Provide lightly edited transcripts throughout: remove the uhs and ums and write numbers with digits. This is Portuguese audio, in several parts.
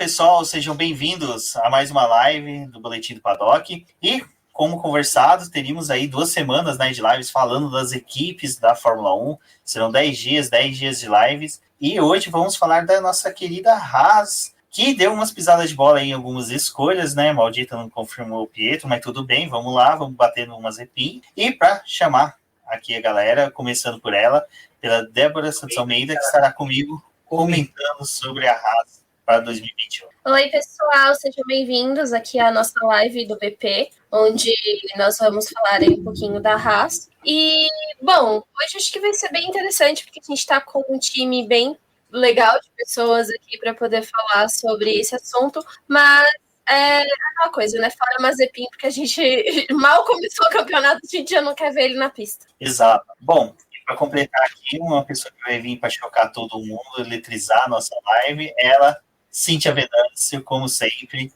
pessoal, sejam bem-vindos a mais uma live do Boletim do Paddock. E, como conversado, teríamos aí 2 semanas, né, de lives falando das equipes da Fórmula 1. Serão 10 dias de lives. E hoje vamos falar da nossa querida Haas, que deu umas pisadas de bola em algumas escolhas, né? Maldita não confirmou o Pietro, mas tudo bem, vamos lá, vamos bater umas repim. E para chamar aqui a galera, começando por ela, pela Débora Santos Almeida, que estará comigo comentando sobre a Haas para 2021. Oi, pessoal, sejam bem-vindos aqui à nossa live do BP, onde nós vamos falar aí um pouquinho da Haas. E, bom, hoje acho que vai ser bem interessante, porque a gente está com um time bem legal de pessoas aqui para poder falar sobre esse assunto, mas é aquela coisa, né? Fora Mazepin, porque a gente mal começou o campeonato, a gente já não quer ver ele na pista. Exato. Bom, para completar aqui, uma pessoa que vai vir para chocar todo mundo, eletrizar a nossa live, ela, Cíntia Venâncio, como sempre.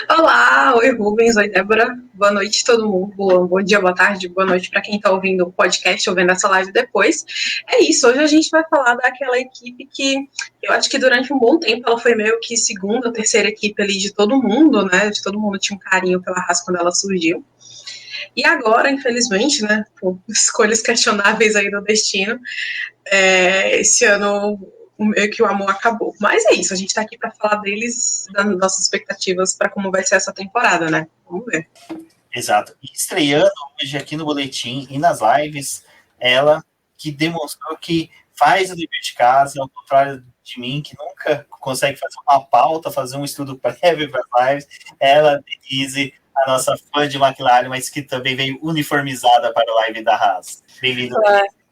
Olá, oi Rubens, oi Débora, boa noite todo mundo, bom dia, boa tarde, boa noite para quem está ouvindo o podcast ou vendo essa live depois. É isso, hoje a gente vai falar daquela equipe que eu acho que durante um bom tempo ela foi meio que segunda ou terceira equipe ali de todo mundo, né, de todo mundo tinha um carinho pela Haas quando ela surgiu. E agora, infelizmente, né, por escolhas questionáveis aí do destino, esse ano meio que o amor acabou. Mas é isso, a gente tá aqui para falar deles, das nossas expectativas para como vai ser essa temporada, né? Vamos ver. Exato. E estreando hoje aqui no Boletim e nas lives, ela que demonstrou que faz o dever de casa, ao contrário de mim, que nunca consegue fazer uma pauta, fazer um estudo prévio para as lives, ela, Denise, a nossa fã de McLaren, mas que também veio uniformizada para a live da Haas. Bem-vindo.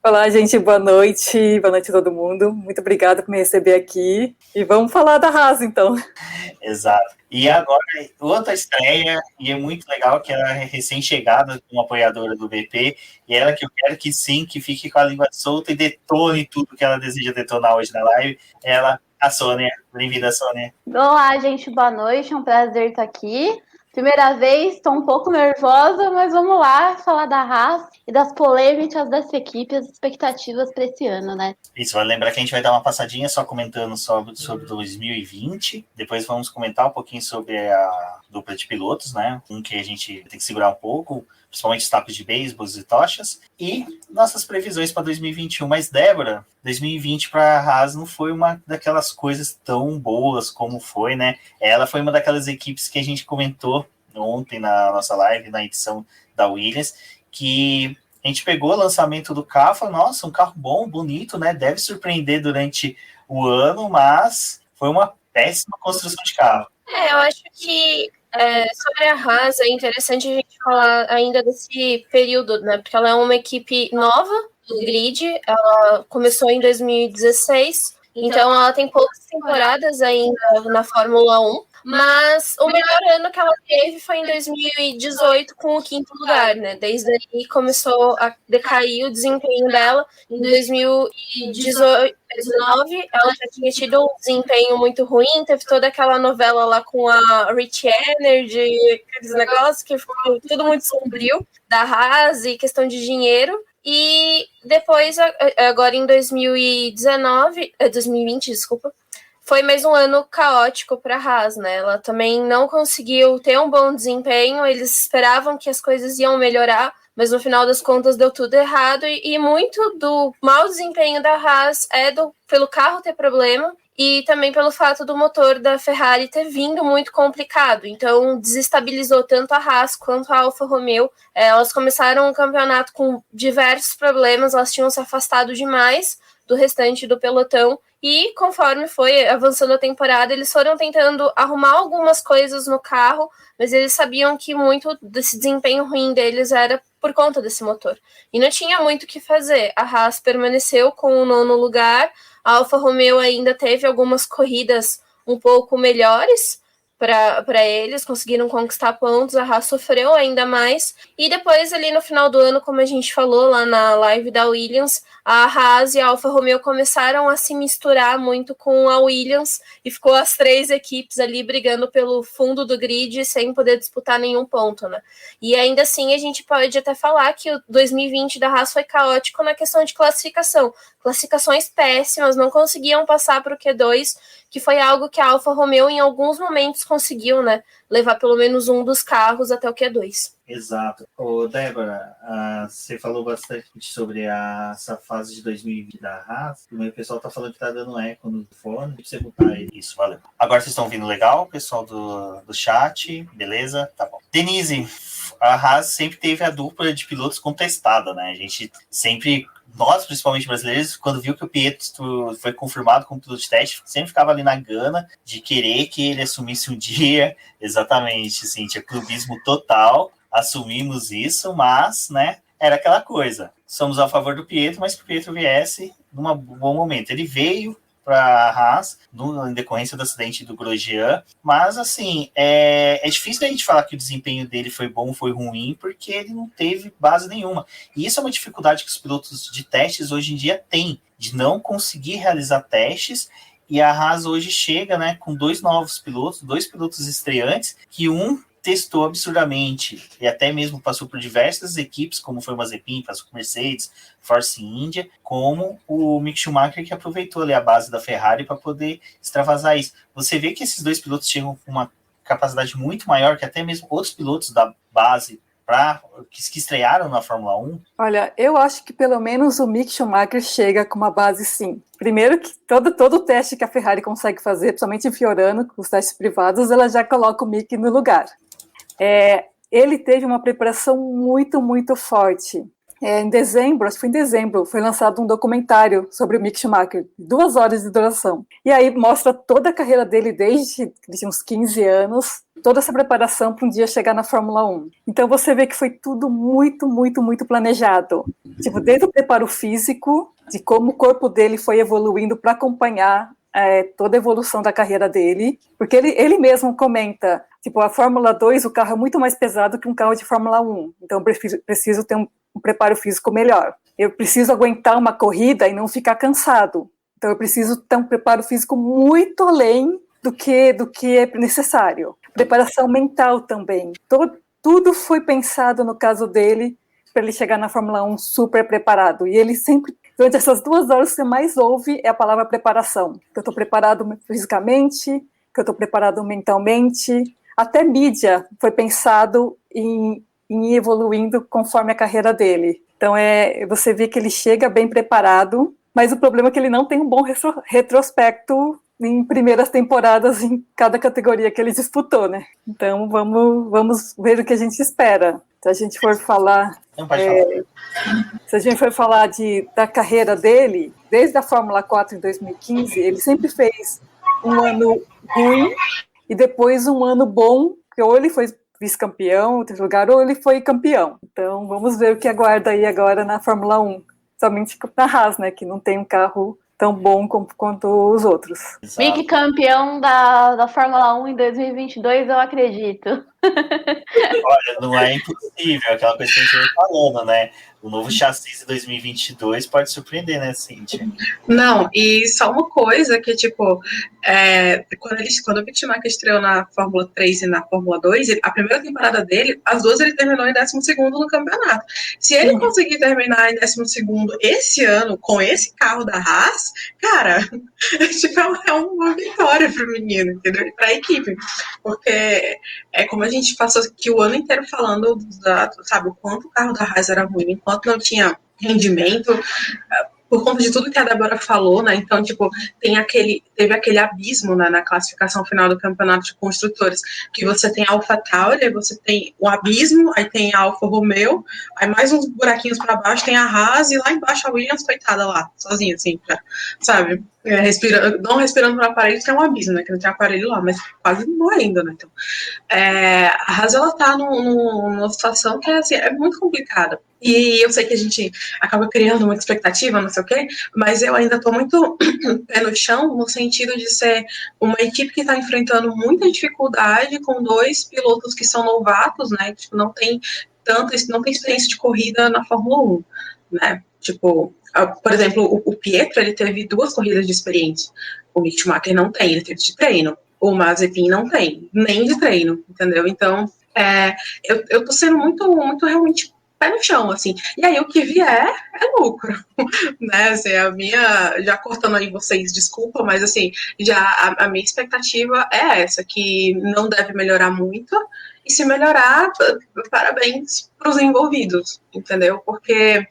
Olá, gente, boa noite a todo mundo. Muito obrigada por me receber aqui. E vamos falar da Haas, então. Exato. E agora, outra estreia, e é muito legal que ela é recém-chegada como apoiadora do BP, e ela que eu quero que sim, que fique com a língua solta e detone tudo que ela deseja detonar hoje na live. Ela, a Sônia. Bem-vinda, Sônia. Olá, gente, boa noite, é um prazer estar aqui. Primeira vez, estou um pouco nervosa, mas vamos lá falar da Haas e das polêmicas dessa equipe, as expectativas para esse ano, né? Isso, vai lembrar que a gente vai dar uma passadinha só comentando sobre 2020, depois vamos comentar um pouquinho sobre a dupla de pilotos, né? Um que a gente tem que segurar um pouco, principalmente os tapos de beisebol e tochas, e nossas previsões para 2021. Mas, Débora, 2020 para a Haas não foi uma daquelas coisas tão boas como foi, né? Ela foi uma daquelas equipes que a gente comentou ontem na nossa live, na edição da Williams, que a gente pegou o lançamento do carro e falou, nossa, um carro bom, bonito, né? Deve surpreender durante o ano, mas foi uma péssima construção de carro. Eu acho que sobre a Haas é interessante a gente falar ainda desse período, né? Porque ela é uma equipe nova do grid, ela começou em 2016, então ela tem poucas temporadas ainda na Fórmula 1, mas o melhor ano que ela teve foi em 2018 com o 5º lugar, né? Desde aí começou a decair o desempenho dela. Em 2019, ela já tinha tido um desempenho muito ruim, teve toda aquela novela lá com a Rich Energy, aqueles negócios que ficou tudo muito sombrio, da Haas e questão de dinheiro. E depois, agora em 2020, desculpa, foi mais um ano caótico para a Haas, né? Ela também não conseguiu ter um bom desempenho, eles esperavam que as coisas iam melhorar, mas no final das contas deu tudo errado, e muito do mau desempenho da Haas é pelo carro ter problema e também pelo fato do motor da Ferrari ter vindo muito complicado. Então desestabilizou tanto a Haas quanto a Alfa Romeo. Elas começaram o campeonato com diversos problemas, elas tinham se afastado demais do restante do pelotão, e conforme foi avançando a temporada, eles foram tentando arrumar algumas coisas no carro, mas eles sabiam que muito desse desempenho ruim deles era por conta desse motor. E não tinha muito o que fazer. A Haas permaneceu com o 9º lugar, a Alfa Romeo ainda teve algumas corridas um pouco melhores para eles, conseguiram conquistar pontos, a Haas sofreu ainda mais, e depois ali no final do ano, como a gente falou lá na live da Williams, a Haas e a Alfa Romeo começaram a se misturar muito com a Williams, e ficou as 3 equipes ali brigando pelo fundo do grid sem poder disputar nenhum ponto, né? E ainda assim a gente pode até falar que o 2020 da Haas foi caótico na questão de classificação, classificações péssimas, não conseguiam passar para o Q2, que foi algo que a Alfa Romeo em alguns momentos conseguiu, né, levar pelo menos um dos carros até o Q2. Exato. Ô, Débora, você falou bastante sobre essa fase de 2020 da Haas. O pessoal tá falando que tá dando eco no fone. Pra você botar isso, valeu. Agora vocês estão ouvindo legal, pessoal do chat, beleza? Tá bom. Denise, a Haas sempre teve a dupla de pilotos contestada, né? A gente sempre, nós principalmente brasileiros, quando viu que o Pietro foi confirmado como piloto de teste, sempre ficava ali na gana de querer que ele assumisse um dia. Exatamente, assim, tinha clubismo total. Assumimos isso, mas, né, era aquela coisa. Somos a favor do Pietro, mas que o Pietro viesse num bom momento. Ele veio para a Haas, em decorrência do acidente do Grosjean, mas, assim, é difícil a gente falar que o desempenho dele foi bom ou foi ruim, porque ele não teve base nenhuma. E isso é uma dificuldade que os pilotos de testes hoje em dia têm, de não conseguir realizar testes. E a Haas hoje chega, né, com dois pilotos estreantes, que um testou absurdamente e até mesmo passou por diversas equipes, como foi o Mazepin, passou por Mercedes, Force India, como o Mick Schumacher, que aproveitou ali a base da Ferrari para poder extravasar isso. Você vê que esses dois pilotos chegam com uma capacidade muito maior que até mesmo outros pilotos da base que estrearam na Fórmula 1. Olha, eu acho que pelo menos o Mick Schumacher chega com uma base, sim. Primeiro que todo o teste que a Ferrari consegue fazer, principalmente em Fiorano, com os testes privados, ela já coloca o Mick no lugar. Ele teve uma preparação muito, muito forte. Em dezembro, acho que foi em dezembro, foi lançado um documentário sobre o Mick Schumacher, 2 horas de duração. E aí mostra toda a carreira dele desde uns 15 anos, toda essa preparação para um dia chegar na Fórmula 1. Então você vê que foi tudo muito, muito, muito planejado. Tipo, desde o preparo físico, de como o corpo dele foi evoluindo para acompanhar toda a evolução da carreira dele, porque ele mesmo comenta, tipo, a Fórmula 2, o carro é muito mais pesado que um carro de Fórmula 1, então eu preciso ter um preparo físico melhor. Eu preciso aguentar uma corrida e não ficar cansado. Então eu preciso ter um preparo físico muito além do que é necessário. Preparação mental também. Tudo foi pensado no caso dele para ele chegar na Fórmula 1 super preparado. E ele sempre, durante essas 2 horas, o que você mais ouve é a palavra preparação. Que eu estou preparado fisicamente, que eu estou preparado mentalmente. Até mídia foi pensado em ir evoluindo conforme a carreira dele. Então, você vê que ele chega bem preparado, mas o problema é que ele não tem um bom retrospecto em primeiras temporadas em cada categoria que ele disputou, né? Então, vamos ver o que a gente espera. Se a gente for falar... se a gente for falar da carreira dele, desde a Fórmula 4 em 2015, ele sempre fez um ano ruim e depois um ano bom, que ou ele foi vice-campeão, em terceiro lugar, ou ele foi campeão. Então, vamos ver o que aguarda aí agora na Fórmula 1. Somente na Haas, né, que não tem um carro tão bom quanto os outros. Mick campeão da Fórmula 1 em 2022, eu acredito. Olha, não é impossível, aquela coisa que a gente vem falando, né? O novo chassi de 2022 pode surpreender, né, Cíntia? Não, e só uma coisa que, tipo, quando o Mick Schumacher estreou na Fórmula 3 e na Fórmula 2, a primeira temporada dele, as duas ele terminou em 12º no campeonato. Se ele conseguir terminar em 12º esse ano, com esse carro da Haas, cara, tipo, é uma vitória pro menino, entendeu? E pra equipe. Porque como a gente passou aqui o ano inteiro falando, sabe, o quanto o carro da Haas era ruim, enquanto não tinha rendimento, por conta de tudo que a Débora falou, né? Então, tipo, teve aquele abismo, né, na classificação final do campeonato de construtores, que você tem a AlphaTauri, aí você tem o abismo, aí tem a Alfa Romeo, aí mais uns buraquinhos para baixo tem a Haas, e lá embaixo a Williams, coitada lá, sozinha, assim, sabe? Não respirando no aparelho, que é um abismo, né? Que não tem aparelho lá, mas quase morrendo, né? Então, a Haas, ela tá numa situação que assim, é muito complicada. E eu sei que a gente acaba criando muita expectativa, não sei o quê, mas eu ainda tô muito pé no chão, no sentido de ser uma equipe que está enfrentando muita dificuldade com 2 pilotos que são novatos, né? Tipo, não tem experiência de corrida na Fórmula 1, né? Tipo, por exemplo, o Pietro, ele teve 2 corridas de experiência. O Mick Schumacher não tem, ele teve de treino. O Mazepin não tem, nem de treino, entendeu? Então, eu tô sendo muito, muito realmente pé no chão, assim. E aí o que vier é lucro, né? Assim, a minha, já cortando aí vocês, desculpa, mas assim, já a minha expectativa é essa, que não deve melhorar muito, e se melhorar, parabéns para os envolvidos, entendeu? Porque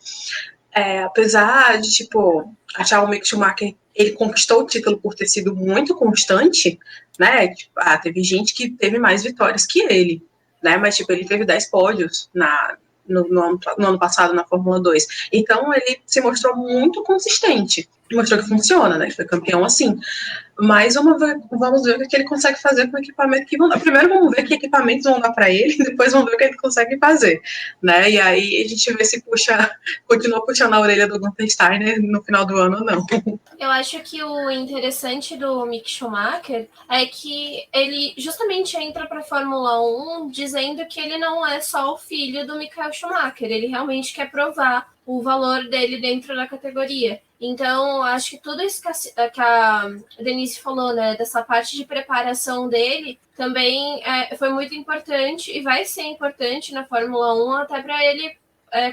apesar de, tipo, achar o Mick Schumacher, ele conquistou o título por ter sido muito constante, né? Tipo, teve gente que teve mais vitórias que ele, né? Mas, tipo, ele teve 10 pódios no ano passado na Fórmula 2. Então, ele se mostrou muito consistente. Mostrou que funciona, né? Ele foi campeão assim. Mas vamos ver o que ele consegue fazer com o equipamento que vão dar. Primeiro vamos ver que equipamentos vão dar para ele, depois vamos ver o que ele consegue fazer, né? E aí a gente vê se continua puxando a orelha do Gunther Steiner no final do ano ou não. Eu acho que o interessante do Mick Schumacher é que ele justamente entra para a Fórmula 1 dizendo que ele não é só o filho do Michael Schumacher, ele realmente quer provar o valor dele dentro da categoria. Então, acho que tudo isso que a Denise falou, né, dessa parte de preparação dele, também foi muito importante e vai ser importante na Fórmula 1 até para ele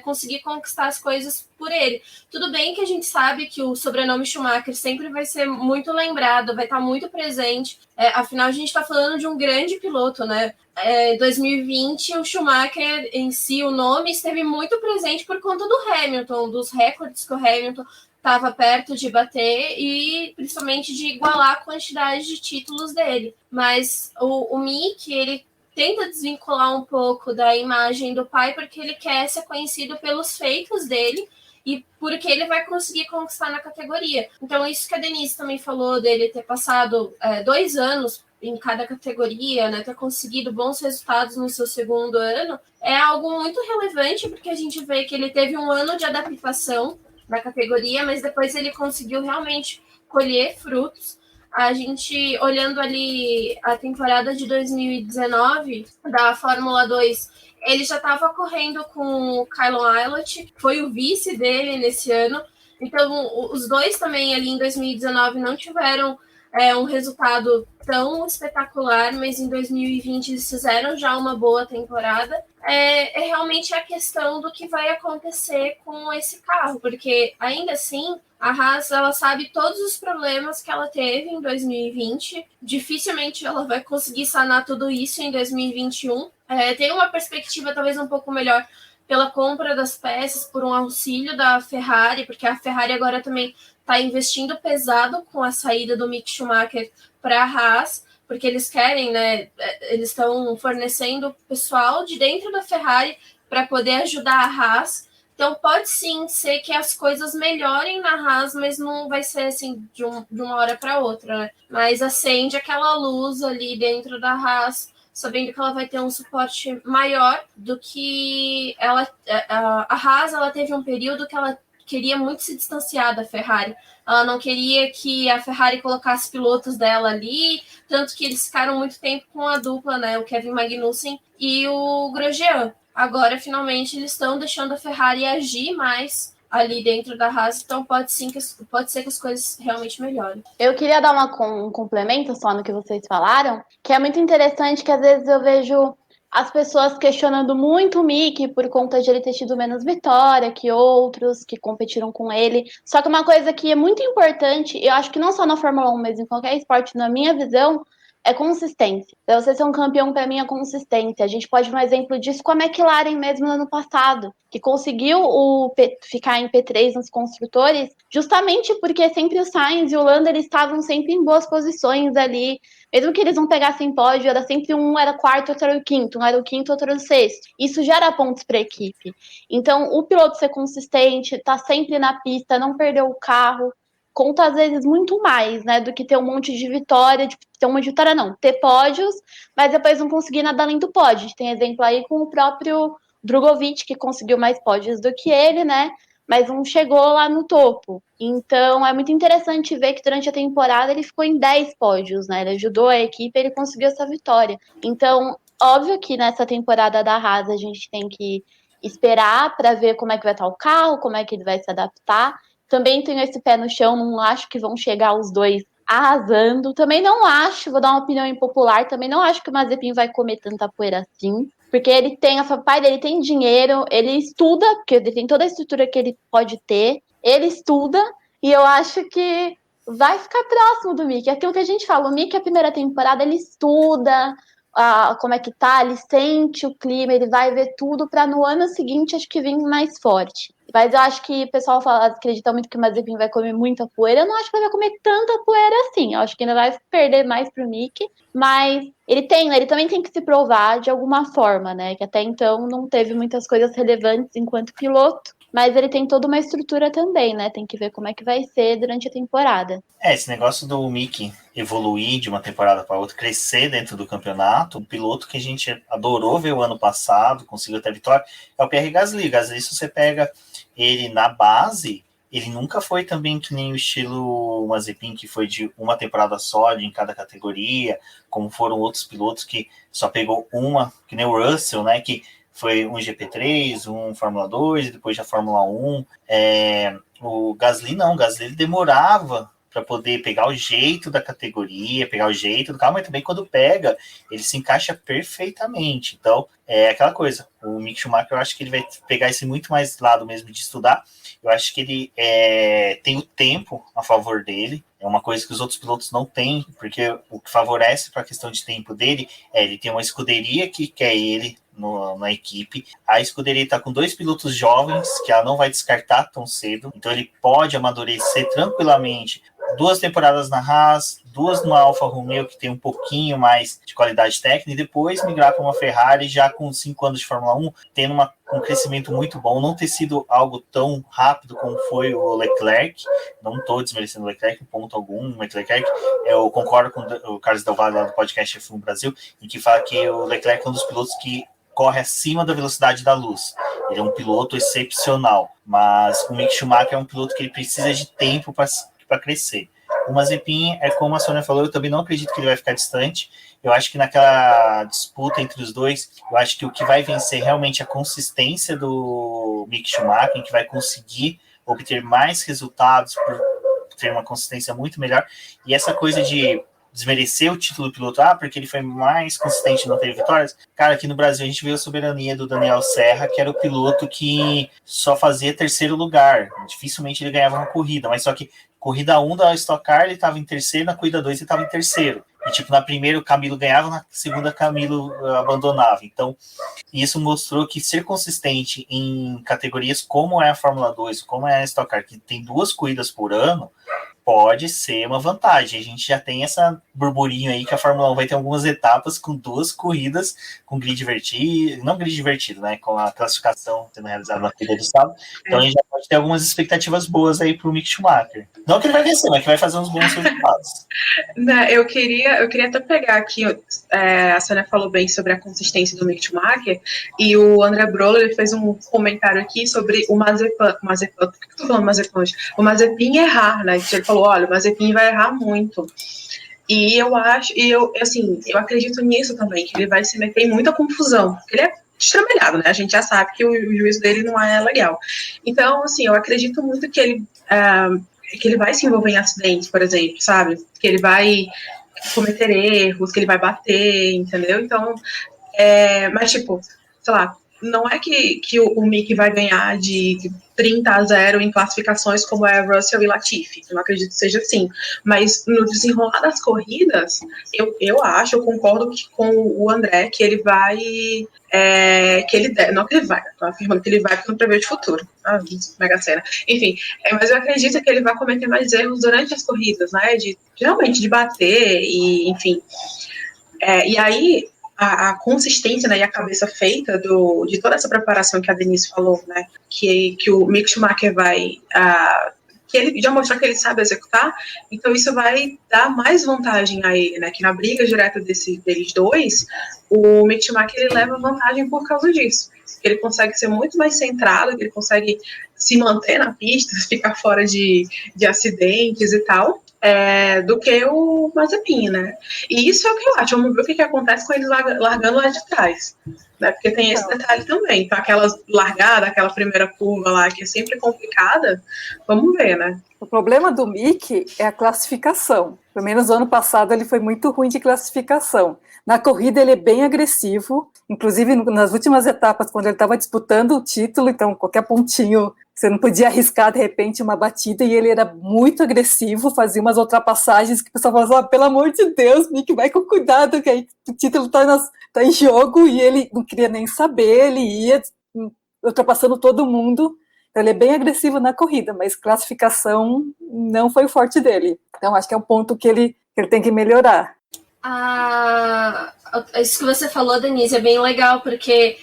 conseguir conquistar as coisas por ele. Tudo bem que a gente sabe que o sobrenome Schumacher sempre vai ser muito lembrado, vai estar muito presente, afinal a gente está falando de um grande piloto, né? Em 2020 o Schumacher em si, o nome esteve muito presente por conta do Hamilton, dos recordes que o Hamilton estava perto de bater e principalmente de igualar a quantidade de títulos dele. Mas o Mick, ele tenta desvincular um pouco da imagem do pai porque ele quer ser conhecido pelos feitos dele e porque ele vai conseguir conquistar na categoria. Então, isso que a Denise também falou dele ter passado 2 anos em cada categoria, né, ter conseguido bons resultados no seu segundo ano, é algo muito relevante porque a gente vê que ele teve um ano de adaptação na categoria, mas depois ele conseguiu realmente colher frutos. A gente, olhando ali a temporada de 2019 da Fórmula 2, ele já estava correndo com o Kylon Aylott, foi o vice dele nesse ano. Então, os dois também ali em 2019 não tiveram um resultado tão espetacular, mas em 2020 eles fizeram já uma boa temporada. Realmente a questão do que vai acontecer com esse carro, porque ainda assim a Haas, ela sabe todos os problemas que ela teve em 2020, dificilmente ela vai conseguir sanar tudo isso em 2021. Tem uma perspectiva talvez um pouco melhor pela compra das peças, por um auxílio da Ferrari, porque a Ferrari agora também está investindo pesado com a saída do Mick Schumacher para a Haas, porque eles querem, né? Eles estão fornecendo pessoal de dentro da Ferrari para poder ajudar a Haas. Então pode sim ser que as coisas melhorem na Haas, mas não vai ser assim de uma hora para outra, né? Mas acende aquela luz ali dentro da Haas, sabendo que ela vai ter um suporte maior do que ela. A Haas, ela teve um período que ela queria muito se distanciar da Ferrari. Ela não queria que a Ferrari colocasse pilotos dela ali, tanto que eles ficaram muito tempo com a dupla, né? O Kevin Magnussen e o Grosjean. Agora, finalmente, eles estão deixando a Ferrari agir mais ali dentro da Haas, então pode ser que as coisas realmente melhorem. Eu queria dar um complemento só no que vocês falaram, que é muito interessante que às vezes eu vejo as pessoas questionando muito o Mick por conta de ele ter tido menos vitória que outros que competiram com ele. Só que uma coisa que é muito importante, eu acho que não só na Fórmula 1, mas em qualquer esporte, na minha visão, é consistência. Pra você ser um campeão, para mim, é consistência. A gente pode ver um exemplo disso com a McLaren mesmo no ano passado, que conseguiu ficar em P3 nos construtores, justamente porque sempre o Sainz e o Lando eles estavam sempre em boas posições ali. Mesmo que eles não pegassem pódio, era sempre um era quarto, outro era o quinto, um era o quinto, outro era o sexto. Isso gera pontos para a equipe. Então, o piloto ser consistente, tá sempre na pista, não perder o carro, conta às vezes muito mais, né, do que ter um monte de vitória, ter uma vitória não, ter pódios, mas depois não conseguir nada além do pódio. A gente tem exemplo aí com o próprio Drogovic, que conseguiu mais pódios do que ele, né, mas não chegou lá no topo. Então é muito interessante ver que durante a temporada ele ficou em 10 pódios, né, ele ajudou a equipe, ele conseguiu essa vitória. Então, óbvio que nessa temporada da Haas a gente tem que esperar para ver como é que vai estar o carro, como é que ele vai se adaptar. Também tenho esse pé no chão, não acho que vão chegar os dois arrasando. Também não acho, vou dar uma opinião impopular, também não acho que o Mazepin vai comer tanta poeira assim, Porque ele tem, o pai dele tem dinheiro, ele estuda, porque ele tem toda a estrutura que ele pode ter, ele estuda, e eu acho que vai ficar próximo do Mickey. Aquilo que a gente fala, o Mickey, a primeira temporada, ele estuda como é que tá, ele sente o clima, ele vai ver tudo para no ano seguinte, acho que vir mais forte. Mas eu acho que o pessoal acredita muito que o Mazepin vai comer muita poeira. Eu não acho que ele vai comer tanta poeira assim. Eu acho que ainda vai perder mais pro Mickey. Mas ele também tem que se provar de alguma forma, né? Que até então não teve muitas coisas relevantes enquanto piloto. Mas ele tem toda uma estrutura também, né? Tem que ver como é que vai ser durante a temporada. Esse negócio do Mickey evoluir de uma temporada para outra, crescer dentro do campeonato, um piloto que a gente adorou ver o ano passado, conseguiu até vitória, é o Pierre Gasly. Gasly, se você pega ele na base, ele nunca foi também que nem o estilo Mazepin, que foi de uma temporada só, em cada categoria, como foram outros pilotos que só pegou uma, que nem o Russell, né, que foi um GP3, um Fórmula 2, e depois já Fórmula 1. O Gasly não, o Gasly ele demorava para poder pegar o jeito da categoria, pegar o jeito do carro, mas também quando pega, ele se encaixa perfeitamente. Então, é aquela coisa, o Mick Schumacher, eu acho que ele vai pegar esse muito mais lado mesmo de estudar. Eu acho que ele tem o tempo a favor dele, é uma coisa que os outros pilotos não têm, porque o que favorece para a questão de tempo dele ele tem uma escuderia que quer ele na equipe. A escuderia está com 2 pilotos jovens que ela não vai descartar tão cedo, então ele pode amadurecer tranquilamente 2 temporadas na Haas, 2 no Alfa Romeo, que tem um pouquinho mais de qualidade técnica, e depois migrar para uma Ferrari já com 5 anos de Fórmula 1, tendo um crescimento muito bom, não ter sido algo tão rápido como foi o Leclerc. Não estou desmerecendo o Leclerc em ponto algum. O Leclerc, eu concordo com o Carlos Del Valle lá do podcast F1 Brasil, em que fala que o Leclerc é um dos pilotos que corre acima da velocidade da luz. Ele é um piloto excepcional, mas o Mick Schumacher é um piloto que ele precisa de tempo para crescer. O Mazepin, como a Sônia falou, eu também não acredito que ele vai ficar distante. Eu acho que naquela disputa entre os dois, eu acho que o que vai vencer realmente é a consistência do Mick Schumacher, que vai conseguir obter mais resultados por ter uma consistência muito melhor. E essa coisa de desmerecer o título do piloto, porque ele foi mais consistente e não teve vitórias. Cara, aqui no Brasil a gente viu a soberania do Daniel Serra, que era o piloto que só fazia 3º lugar. Dificilmente ele ganhava uma corrida, mas só que corrida 1 da Stock Car ele estava em 3º, na corrida 2 ele estava em 3º. E tipo, na primeira o Camilo ganhava, na segunda Camilo abandonava. Então, isso mostrou que ser consistente em categorias como é a Fórmula 2, como é a Stock Car, que tem 2 corridas por ano, pode ser uma vantagem. A gente já tem essa burburinho aí que a Fórmula 1 vai ter algumas etapas com 2 corridas, com grid divertido, não grid divertido, né? Com a classificação sendo realizada na corrida do sábado. Então a gente já pode ter algumas expectativas boas aí pro Mick Schumacher. Não que ele vai vencer, mas que vai fazer uns bons resultados. Eu queria até pegar aqui, a Sônia falou bem sobre a consistência do Mick Schumacher, e o André Broller ele fez um comentário aqui sobre o Mazepin. Por que eu tô falando Mazepin hoje? O Mazepin errar, né? Ele falou, olha, o Mazepin vai errar muito. E eu acredito nisso também, que ele vai se meter em muita confusão, porque ele é destramelhado, né? A gente já sabe que o juízo dele não é legal. Então, assim, eu acredito muito que ele vai se envolver em acidentes, por exemplo, sabe? Que ele vai cometer erros, que ele vai bater, entendeu? Então, mas tipo, sei lá, não é que o Mick vai ganhar de 30-0 em classificações como é Russell e Latifi, eu não acredito que seja assim, mas no desenrolar das corridas, eu concordo com o André, que ele vai, não que ele vai, tô afirmando que ele vai porque não prevê de futuro, mega cena, enfim, mas eu acredito que ele vai cometer mais erros durante as corridas, né, realmente de bater, e enfim, e aí a consistência, né, e a cabeça feita de toda essa preparação que a Denise falou, né, que o Mick Schumacher vai, que ele já mostrou que ele sabe executar, então isso vai dar mais vantagem a ele, né, que na briga direta deles dois, o Mick Schumacher ele leva vantagem por causa disso, que ele consegue ser muito mais centrado, que ele consegue se manter na pista, ficar fora de acidentes e tal. do que o Mazepin, né? E isso é o que eu acho. Vamos ver o que acontece com eles largando lá de trás. Né? Porque tem esse detalhe também. Então, aquela largada, aquela primeira curva lá, que é sempre complicada, vamos ver, né? O problema do Mick é a classificação. Pelo menos no ano passado ele foi muito ruim de classificação. Na corrida ele é bem agressivo, inclusive nas últimas etapas, quando ele estava disputando o título, então qualquer pontinho você não podia arriscar de repente uma batida, e ele era muito agressivo, fazia umas ultrapassagens que o pessoal falava, pelo amor de Deus, Mick, vai com cuidado, que aí o título tá em jogo, e ele não queria nem saber, ele ia ultrapassando todo mundo. Então, ele é bem agressivo na corrida, mas classificação não foi o forte dele. Então, acho que é um ponto que ele tem que melhorar. Isso que você falou, Denise, é bem legal, porque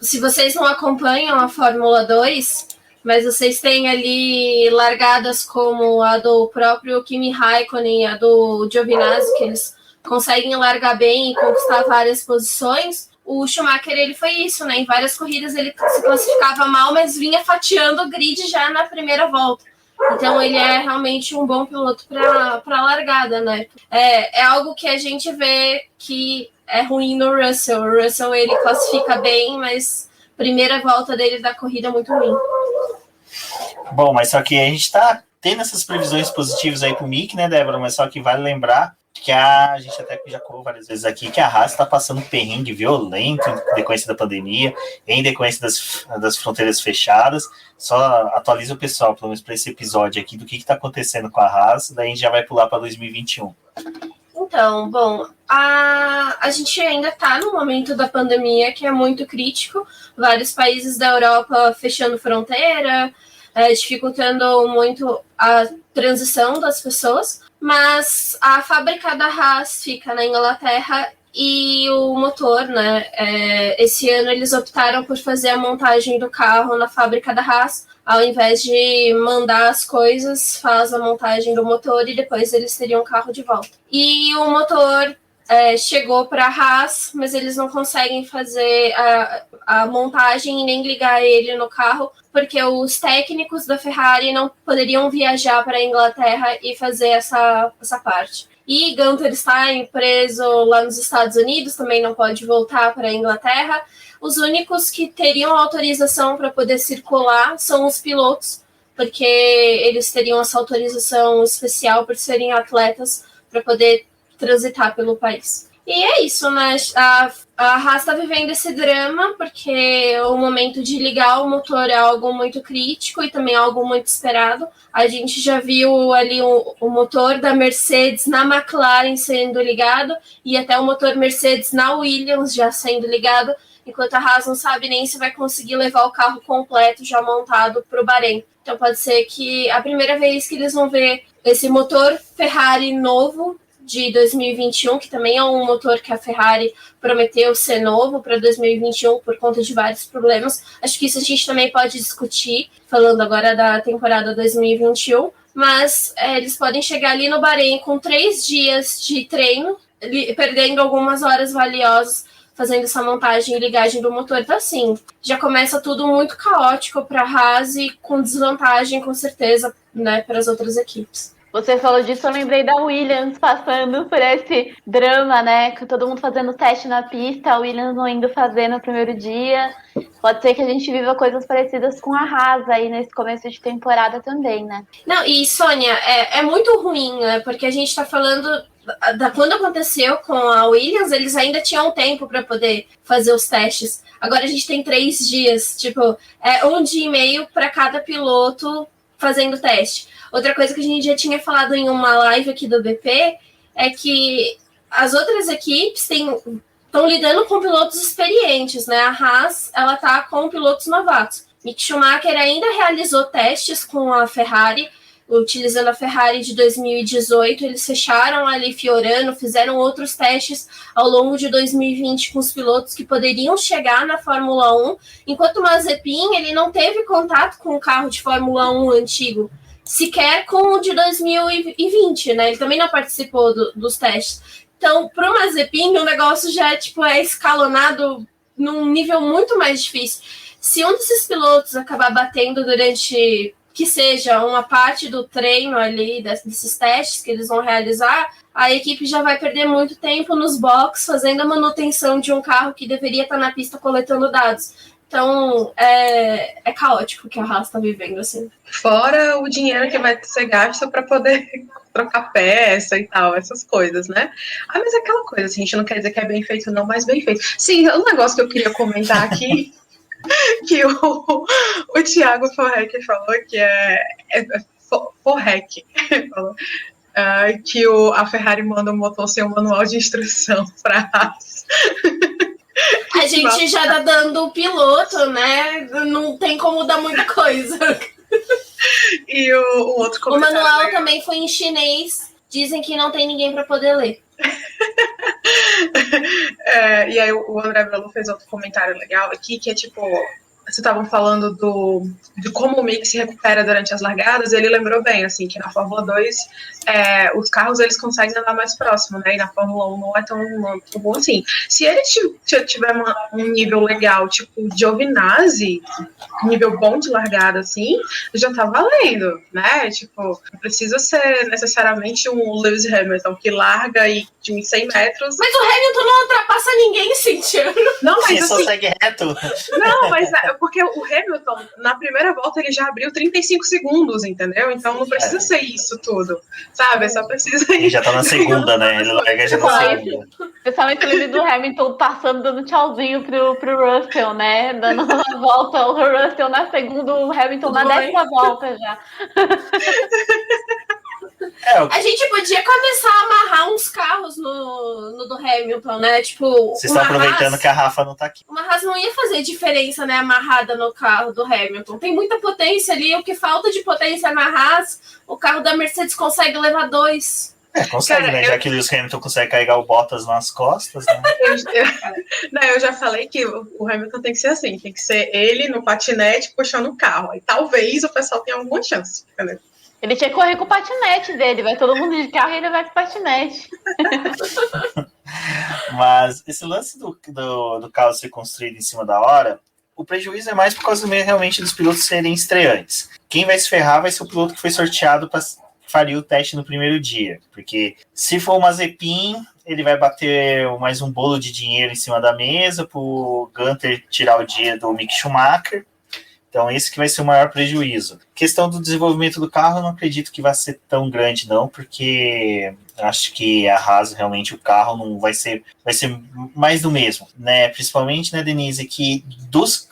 se vocês não acompanham a Fórmula 2, mas vocês têm ali largadas como a do próprio Kimi Raikkonen e a do Giovinazzi, que eles conseguem largar bem e conquistar várias posições. O Schumacher, ele foi isso, né? Em várias corridas ele se classificava mal, mas vinha fatiando o grid já na primeira volta. Então ele é realmente um bom piloto para a largada, né? É algo que a gente vê que é ruim no Russell. O Russell, ele classifica bem, mas a primeira volta dele da corrida é muito ruim. Bom, mas só que a gente tá tendo essas previsões positivas aí pro Mick, né, Débora? Mas só que vale lembrar que a gente até já colocou várias vezes aqui que a Haas está passando um perrengue violento em decorrência da pandemia, em decorrência das fronteiras fechadas. Só atualiza o pessoal, pelo menos para esse episódio aqui, do que está acontecendo com a Haas, daí a gente já vai pular para 2021. Então, bom, a gente ainda está no momento da pandemia que é muito crítico, vários países da Europa fechando fronteira, dificultando muito a transição das pessoas, mas a fábrica da Haas fica na Inglaterra e o motor, né, esse ano eles optaram por fazer a montagem do carro na fábrica da Haas, ao invés de mandar as coisas, faz a montagem do motor e depois eles teriam o carro de volta. E o motor chegou para a Haas, mas eles não conseguem fazer a montagem e nem ligar ele no carro, porque os técnicos da Ferrari não poderiam viajar para a Inglaterra e fazer essa parte. E Gunter Stein, preso lá nos Estados Unidos, também não pode voltar para a Inglaterra. Os únicos que teriam autorização para poder circular são os pilotos, porque eles teriam essa autorização especial por serem atletas para poder transitar pelo país. E é isso, né? A Haas está vivendo esse drama, porque o momento de ligar o motor é algo muito crítico e também algo muito esperado. A gente já viu ali o motor da Mercedes na McLaren sendo ligado e até o motor Mercedes na Williams já sendo ligado, enquanto a Haas não sabe nem se vai conseguir levar o carro completo já montado para o Bahrein. Então pode ser que a primeira vez que eles vão ver esse motor Ferrari novo de 2021, que também é um motor que a Ferrari prometeu ser novo para 2021 por conta de vários problemas. Acho que isso a gente também pode discutir, falando agora da temporada 2021, mas eles podem chegar ali no Bahrein com 3 dias de treino, perdendo algumas horas valiosas fazendo essa montagem e ligagem do motor. Então, assim, já começa tudo muito caótico para a Haas e com desvantagem, com certeza, né, para as outras equipes. Você falou disso, eu lembrei da Williams passando por esse drama, né? Com todo mundo fazendo teste na pista, a Williams não indo fazer no primeiro dia. Pode ser que a gente viva coisas parecidas com a Haas aí nesse começo de temporada também, né? Não, e Sônia, é muito ruim, né? Porque a gente tá falando quando aconteceu com a Williams, eles ainda tinham tempo para poder fazer os testes. Agora a gente tem 3 dias, tipo, 1 dia e meio para cada piloto fazendo teste. Outra coisa que a gente já tinha falado em uma live aqui do BP é que as outras equipes estão lidando com pilotos experientes, né? A Haas, ela tá com pilotos novatos. Mick Schumacher ainda realizou testes com a Ferrari, utilizando a Ferrari de 2018, eles fecharam ali Fiorano, fizeram outros testes ao longo de 2020 com os pilotos que poderiam chegar na Fórmula 1, enquanto o Mazepin, ele não teve contato com o carro de Fórmula 1 antigo, sequer com o de 2020, né? Ele também não participou dos testes. Então, para o Mazepin, o negócio já é escalonado num nível muito mais difícil. Se um desses pilotos acabar batendo durante que seja uma parte do treino ali, desses testes que eles vão realizar, a equipe já vai perder muito tempo nos boxes fazendo a manutenção de um carro que deveria estar na pista coletando dados. Então, é caótico o que a Haas está vivendo, assim. Fora o dinheiro que vai ser gasto para poder trocar peça e tal, essas coisas, né? Ah, mas é aquela coisa, assim, a gente não quer dizer que é bem feito não, mas bem feito. Sim, um negócio que eu queria comentar aqui, que o Thiago Forrec falou, que Forrec, falou, que a Ferrari manda o motor sem um manual de instrução para a Haas. A gente já tá dando o piloto, né? Não tem como dar muita coisa. E o outro comentário... O manual também foi em chinês. Dizem que não tem ninguém para poder ler. E aí o André Belo fez outro comentário legal aqui, que é tipo... Vocês estavam falando de como o Mick se recupera durante as largadas, ele lembrou bem, assim, que na Fórmula 2 os carros eles conseguem andar mais próximo, né? E na Fórmula 1 não é tão bom assim. Se ele tiver um nível legal, tipo Giovinazzi, nível bom de largada, assim, já tá valendo, né? Tipo, não precisa ser necessariamente um Lewis Hamilton que larga e de 100 metros. Mas o Hamilton não ultrapassa ninguém, Cintia. Não, mas Você só segue reto. Não, mas porque o Hamilton, na primeira volta, ele já abriu 35 segundos, entendeu? Então não precisa ser isso tudo, sabe? Só precisa ir. Ele já tá na segunda, né? Ele larga já na segunda. Principalmente o vídeo do Hamilton passando, dando tchauzinho pro Russell, né? Dando uma volta, o Russell na segunda, o Hamilton na 10ª volta já. A gente podia começar a amarrar uns carros no do Hamilton, né? Tipo, vocês estão aproveitando que a Rafa não tá aqui. Uma Haas não ia fazer diferença, né? Amarrada no carro do Hamilton. Tem muita potência ali. O que falta de potência na Haas, o carro da Mercedes consegue levar 2. Consegue, cara, né? Já que o Lewis Hamilton consegue carregar o Bottas nas costas, né? Eu já falei que o Hamilton tem que ser assim. Tem que ser ele no patinete puxando o carro. Aí talvez o pessoal tenha alguma chance, entendeu? Ele tinha que correr com o patinete dele, vai todo mundo de carro e ele vai com o patinete. Mas esse lance do carro ser construído em cima da hora, o prejuízo é mais por causa realmente dos pilotos serem estreantes. Quem vai se ferrar vai ser o piloto que foi sorteado para faria o teste no primeiro dia, porque se for o Mazepin, ele vai bater mais um bolo de dinheiro em cima da mesa para o Gunter tirar o dia do Mick Schumacher. Então, esse que vai ser o maior prejuízo. Questão do desenvolvimento do carro, eu não acredito que vai ser tão grande, não, porque acho que a Haas, realmente, o carro não vai ser mais do mesmo, né? Principalmente, né, Denise, que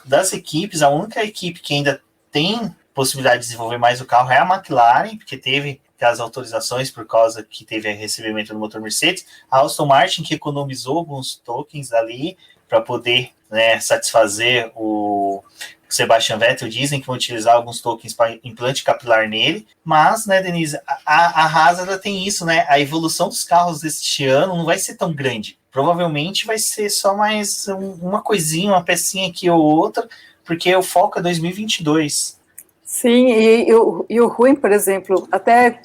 das equipes, a única equipe que ainda tem possibilidade de desenvolver mais o carro é a McLaren, porque teve as autorizações por causa que teve recebimento do motor Mercedes. A Aston Martin, que economizou alguns tokens ali para poder, né, satisfazer o Sebastian Vettel, dizem que vão utilizar alguns tokens para implante capilar nele, mas, né, Denise, a Haas ela tem isso, né, a evolução dos carros deste ano não vai ser tão grande, provavelmente vai ser só mais uma coisinha, uma pecinha aqui ou outra, porque o foco é 2022. Sim, e o ruim, por exemplo, até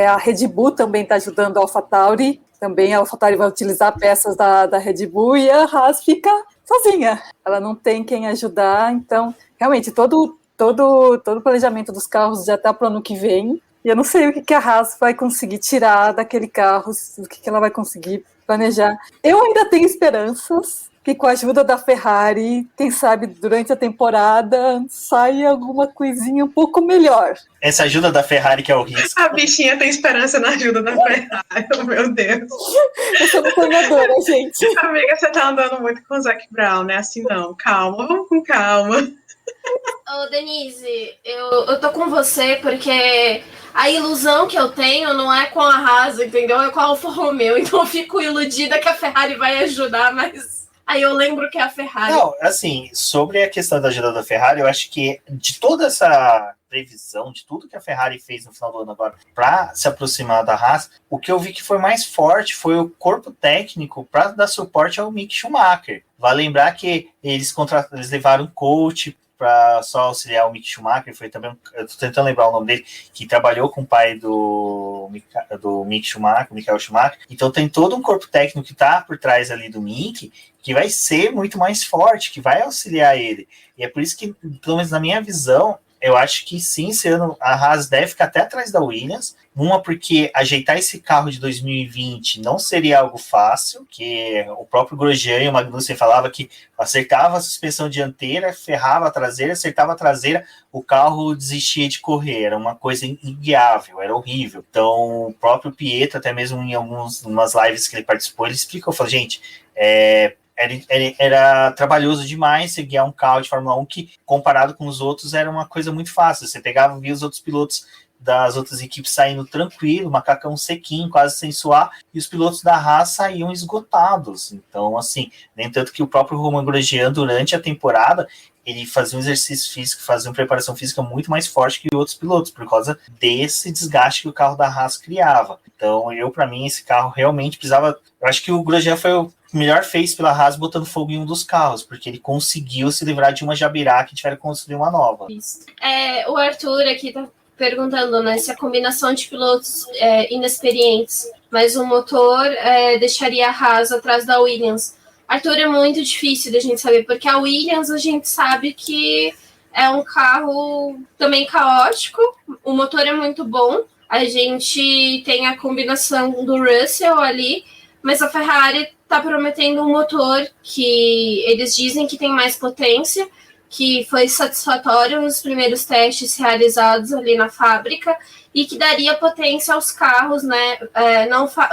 a Red Bull também está ajudando a AlphaTauri, também a AlphaTauri vai utilizar peças da Red Bull e a Haas fica sozinha, ela não tem quem ajudar, então, realmente, todo o planejamento dos carros já está para o ano que vem, e eu não sei o que a Haas vai conseguir tirar daquele carro, o que ela vai conseguir planejar. Eu ainda tenho esperanças que com a ajuda da Ferrari, quem sabe durante a temporada saia alguma coisinha um pouco melhor. Essa ajuda da Ferrari que é o risco. A bichinha tem esperança na ajuda da Ferrari, oh, meu Deus. Eu sou uma sonhadora, gente. Amiga, você tá andando muito com o Zac Brown, né? Assim não, calma, vamos com calma. Ô, Denise, eu tô com você porque a ilusão que eu tenho não é com a Haas, entendeu? É com a Alfa Romeo, então eu fico iludida que a Ferrari vai ajudar, mas... Aí eu lembro que é a Ferrari. Não, assim, sobre a questão da ajuda da Ferrari, eu acho que de toda essa previsão, de tudo que a Ferrari fez no final do ano agora para se aproximar da Haas, o que eu vi que foi mais forte foi o corpo técnico para dar suporte ao Mick Schumacher. Vale lembrar que eles levaram um coach para só auxiliar o Mick Schumacher, foi também, eu tô tentando lembrar o nome dele, que trabalhou com o pai do Mick Schumacher, Michael Schumacher, então tem todo um corpo técnico que tá por trás ali do Mick, que vai ser muito mais forte, que vai auxiliar ele, e é por isso que, pelo menos na minha visão, eu acho que sim, esse ano a Haas deve ficar até atrás da Williams. Uma, porque ajeitar esse carro de 2020 não seria algo fácil, que o próprio Grosjean e o Magnussen falava que acertava a suspensão dianteira, ferrava a traseira, acertava a traseira, o carro desistia de correr, era uma coisa inguiável, era horrível. Então, o próprio Pietro, até mesmo em umas lives que ele participou, ele explicou, falou, gente, era trabalhoso demais você guiar um carro de Fórmula 1 que, comparado com os outros, era uma coisa muito fácil. Você pegava e via os outros pilotos das outras equipes saindo tranquilo, macacão sequinho, quase sem suar, e os pilotos da Haas saíam esgotados. Então, assim, nem tanto que o próprio Romain Grosjean, durante a temporada, ele fazia um exercício físico, fazia uma preparação física muito mais forte que outros pilotos, por causa desse desgaste que o carro da Haas criava. Então, para mim, esse carro realmente precisava... Eu acho que o Grosjean foi o melhor fez pela Haas botando fogo em um dos carros, porque ele conseguiu se livrar de uma jabiraca e tiveram que construir uma nova. Isso. O Arthur aqui tá perguntando, né, se a combinação de pilotos inexperientes, mas o motor deixaria a Haas atrás da Williams. Arthur, é muito difícil da gente saber, porque a Williams a gente sabe que é um carro também caótico, o motor é muito bom, a gente tem a combinação do Russell ali, mas a Ferrari está prometendo um motor que eles dizem que tem mais potência, que foi satisfatório nos primeiros testes realizados ali na fábrica e que daria potência aos carros, né?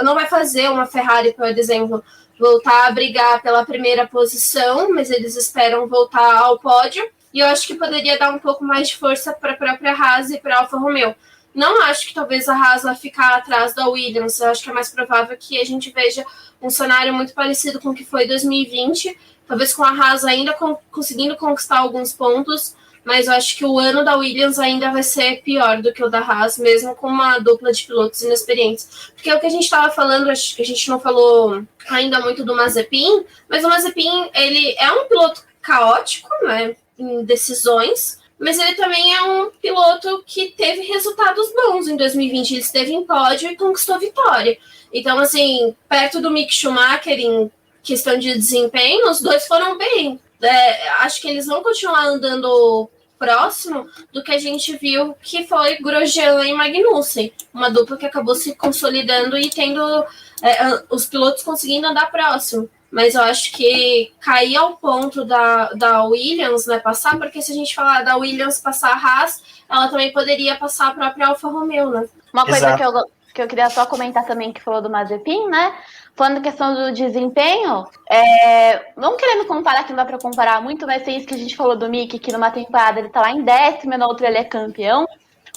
Não vai fazer uma Ferrari, por exemplo, voltar a brigar pela primeira posição, mas eles esperam voltar ao pódio, e eu acho que poderia dar um pouco mais de força para a própria Haas e para a Alfa Romeo. Não acho que talvez a Haas vai ficar atrás da Williams, eu acho que é mais provável que a gente veja um cenário muito parecido com o que foi 2020, talvez com a Haas ainda conseguindo conquistar alguns pontos, mas eu acho que o ano da Williams ainda vai ser pior do que o da Haas, mesmo com uma dupla de pilotos inexperientes. Porque o que a gente estava falando, acho que a gente não falou ainda muito do Mazepin, mas o Mazepin, ele é um piloto caótico, né, em decisões, mas ele também é um piloto que teve resultados bons em 2020. Ele esteve em pódio e conquistou vitória. Então, assim, perto do Mick Schumacher em questão de desempenho, os dois foram bem. Acho que eles vão continuar andando próximo do que a gente viu que foi Grosjean e Magnussen. Uma dupla que acabou se consolidando e tendo os pilotos conseguindo andar próximo. Mas eu acho que cair ao ponto da Williams, né, passar, porque se a gente falar da Williams passar a Haas, ela também poderia passar a própria Alfa Romeo, né? Uma coisa que eu queria só comentar também, que falou do Mazepin, né? Falando questão do desempenho, não querendo comparar, que não dá para comparar muito, mas tem isso que a gente falou do Mick, que numa temporada ele tá lá em 10º, na outra ele é campeão.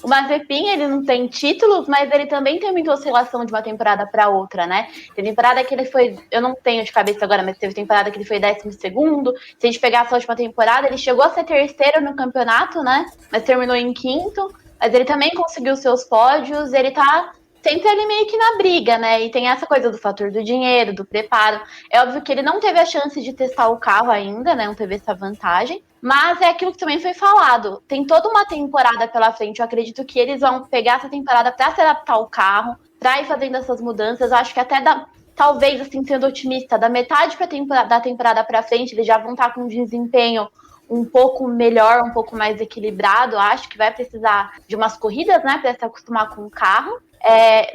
O Mazepin, ele não tem títulos, mas ele também tem muita oscilação de uma temporada para outra, né? Tem temporada que ele foi, eu não tenho de cabeça agora, mas teve temporada que ele foi 12º. Se a gente pegar essa última temporada, ele chegou a ser 3º no campeonato, né? Mas terminou em 5º. Mas ele também conseguiu seus pódios, ele tá sempre ali meio que na briga, né? E tem essa coisa do fator do dinheiro, do preparo. É óbvio que ele não teve a chance de testar o carro ainda, né? Não teve essa vantagem. Mas é aquilo que também foi falado. Tem toda uma temporada pela frente. Eu acredito que eles vão pegar essa temporada para se adaptar ao carro, para ir fazendo essas mudanças. Eu acho que até talvez, assim, sendo otimista, da metade da temporada para frente, eles já vão estar com um desempenho um pouco melhor, um pouco mais equilibrado. Eu acho que vai precisar de umas corridas, né, para se acostumar com o carro.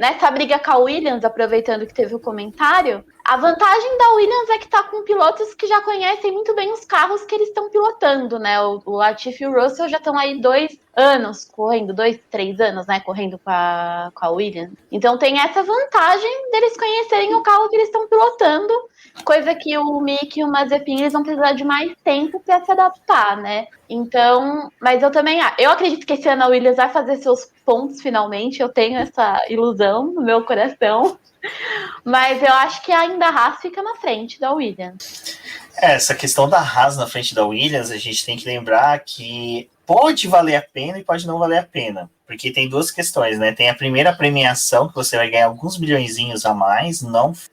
Nessa briga com a Williams, aproveitando que teve o comentário, a vantagem da Williams é que tá com pilotos que já conhecem muito bem os carros que eles estão pilotando, né? O Latifi e o Russell já estão aí 2 anos correndo, 2, 3 anos, né, correndo com a Williams. Então tem essa vantagem deles conhecerem o carro que eles estão pilotando, coisa que o Mick e o Mazepin, eles vão precisar de mais tempo para se adaptar, né? Então, mas eu acredito que esse ano a Williams vai fazer seus pontos finalmente, eu tenho essa ilusão no meu coração, mas eu acho que ainda a Haas fica na frente da Williams. Essa questão da Haas na frente da Williams, a gente tem que lembrar que pode valer a pena e pode não valer a pena, porque tem duas questões, né? Tem a primeira premiação, que você vai ganhar alguns milhõezinhos a mais,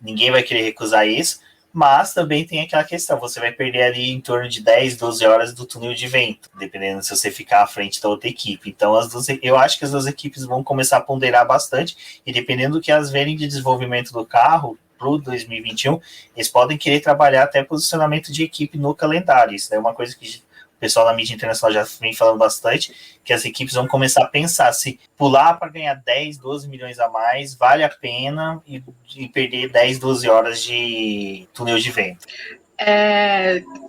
ninguém vai querer recusar isso, mas também tem aquela questão, você vai perder ali em torno de 10, 12 horas do túnel de vento, dependendo se você ficar à frente da outra equipe. Então, eu acho que as duas equipes vão começar a ponderar bastante, e dependendo do que elas verem de desenvolvimento do carro, para o 2021, eles podem querer trabalhar até posicionamento de equipe no calendário. Isso é uma coisa que pessoal da mídia internacional já vem falando bastante, que as equipes vão começar a pensar se pular para ganhar 10, 12 milhões a mais vale a pena e perder 10, 12 horas de túnel de vento.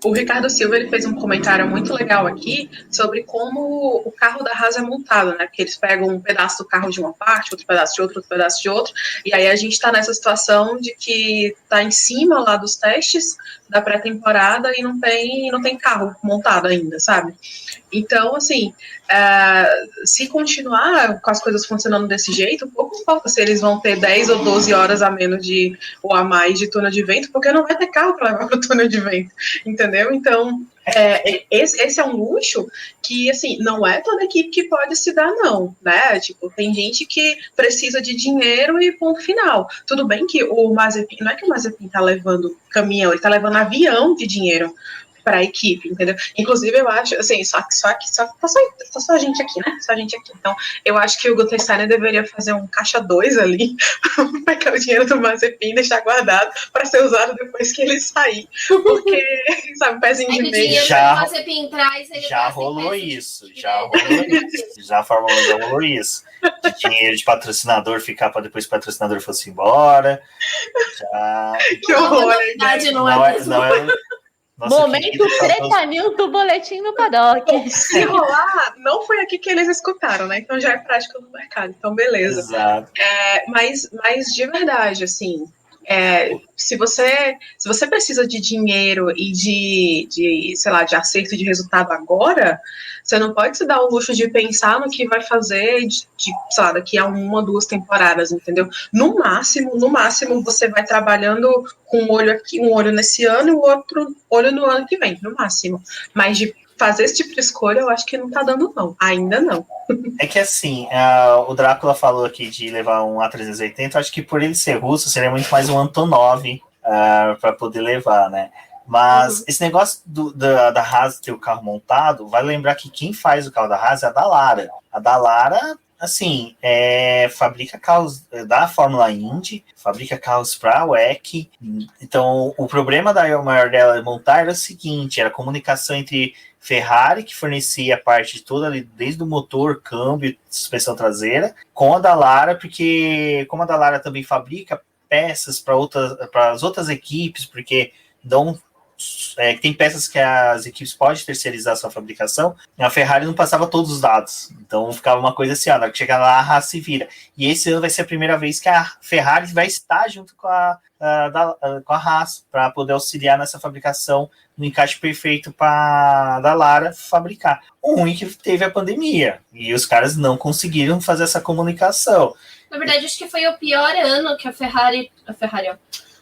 O Ricardo Silva ele fez um comentário muito legal aqui sobre como o carro da Haas é montado, né? Porque eles pegam um pedaço do carro de uma parte, outro pedaço de outro pedaço de outro, e aí a gente está nessa situação de que está em cima lá dos testes da pré-temporada e não tem carro montado ainda, sabe? Então, assim, se continuar com as coisas funcionando desse jeito, pouco importa se eles vão ter 10 ou 12 horas a menos ou a mais de túnel de vento, porque não vai ter carro para levar para o túnel de vento, entendeu? Então, esse é um luxo que, assim, não é toda equipe que pode se dar, não, né? Tipo, tem gente que precisa de dinheiro e ponto final. Tudo bem que o Mazepin, não é que o Mazepin tá levando caminhão, ele tá levando avião de dinheiro para a equipe, entendeu? Inclusive, eu acho, assim, só a gente aqui, né? Só a gente aqui. Então, eu acho que o Gunther Steiner deveria fazer um caixa 2 ali, pegar o dinheiro do Mazepin e deixar guardado para ser usado depois que ele sair. Porque, sabe, pezinho de meio. Já rolou isso. Já a Fórmula 1 já rolou isso. De dinheiro de patrocinador ficar para depois o patrocinador fosse embora. Que horror, não é Momento treta news do boletim no paddock. Bom, se rolar, não foi aqui que eles escutaram, né? Então já é prática no mercado. Então, beleza. Exato. Mas de verdade, assim, se você precisa de dinheiro e sei lá, de acerto de resultado agora, você não pode se dar o luxo de pensar no que vai fazer sei lá, daqui a 1 ou 2 temporadas, entendeu? No máximo, você vai trabalhando com um olho aqui, um olho nesse ano e o outro olho no ano que vem, no máximo. Mas de fazer esse tipo de escolha, eu acho que não tá dando, não. Ainda não. É que assim, o Drácula falou aqui de levar um A380, eu acho que por ele ser russo, seria muito mais um Antonov para poder levar, né? Mas esse negócio da Haas ter o carro montado, vai lembrar que quem faz o carro da Haas é a Dallara. A Dallara, assim, fabrica carros da Fórmula Indy, fabrica carros para a WEC. Então, o problema maior dela montar era o seguinte, era a comunicação entre Ferrari, que fornecia a parte de toda ali, desde o motor, câmbio, suspensão traseira, com a Dallara, porque como a Dallara também fabrica peças para as outras equipes, porque tem peças que as equipes podem terceirizar a sua fabricação, a Ferrari não passava todos os dados, então ficava uma coisa assim, na hora que chegar lá, a Haas se vira. E esse ano vai ser a primeira vez que a Ferrari vai estar junto com a Haas, para poder auxiliar nessa fabricação, no encaixe perfeito para a Dallara fabricar. O ruim é que teve a pandemia, e os caras não conseguiram fazer essa comunicação. Na verdade, acho que foi o pior ano que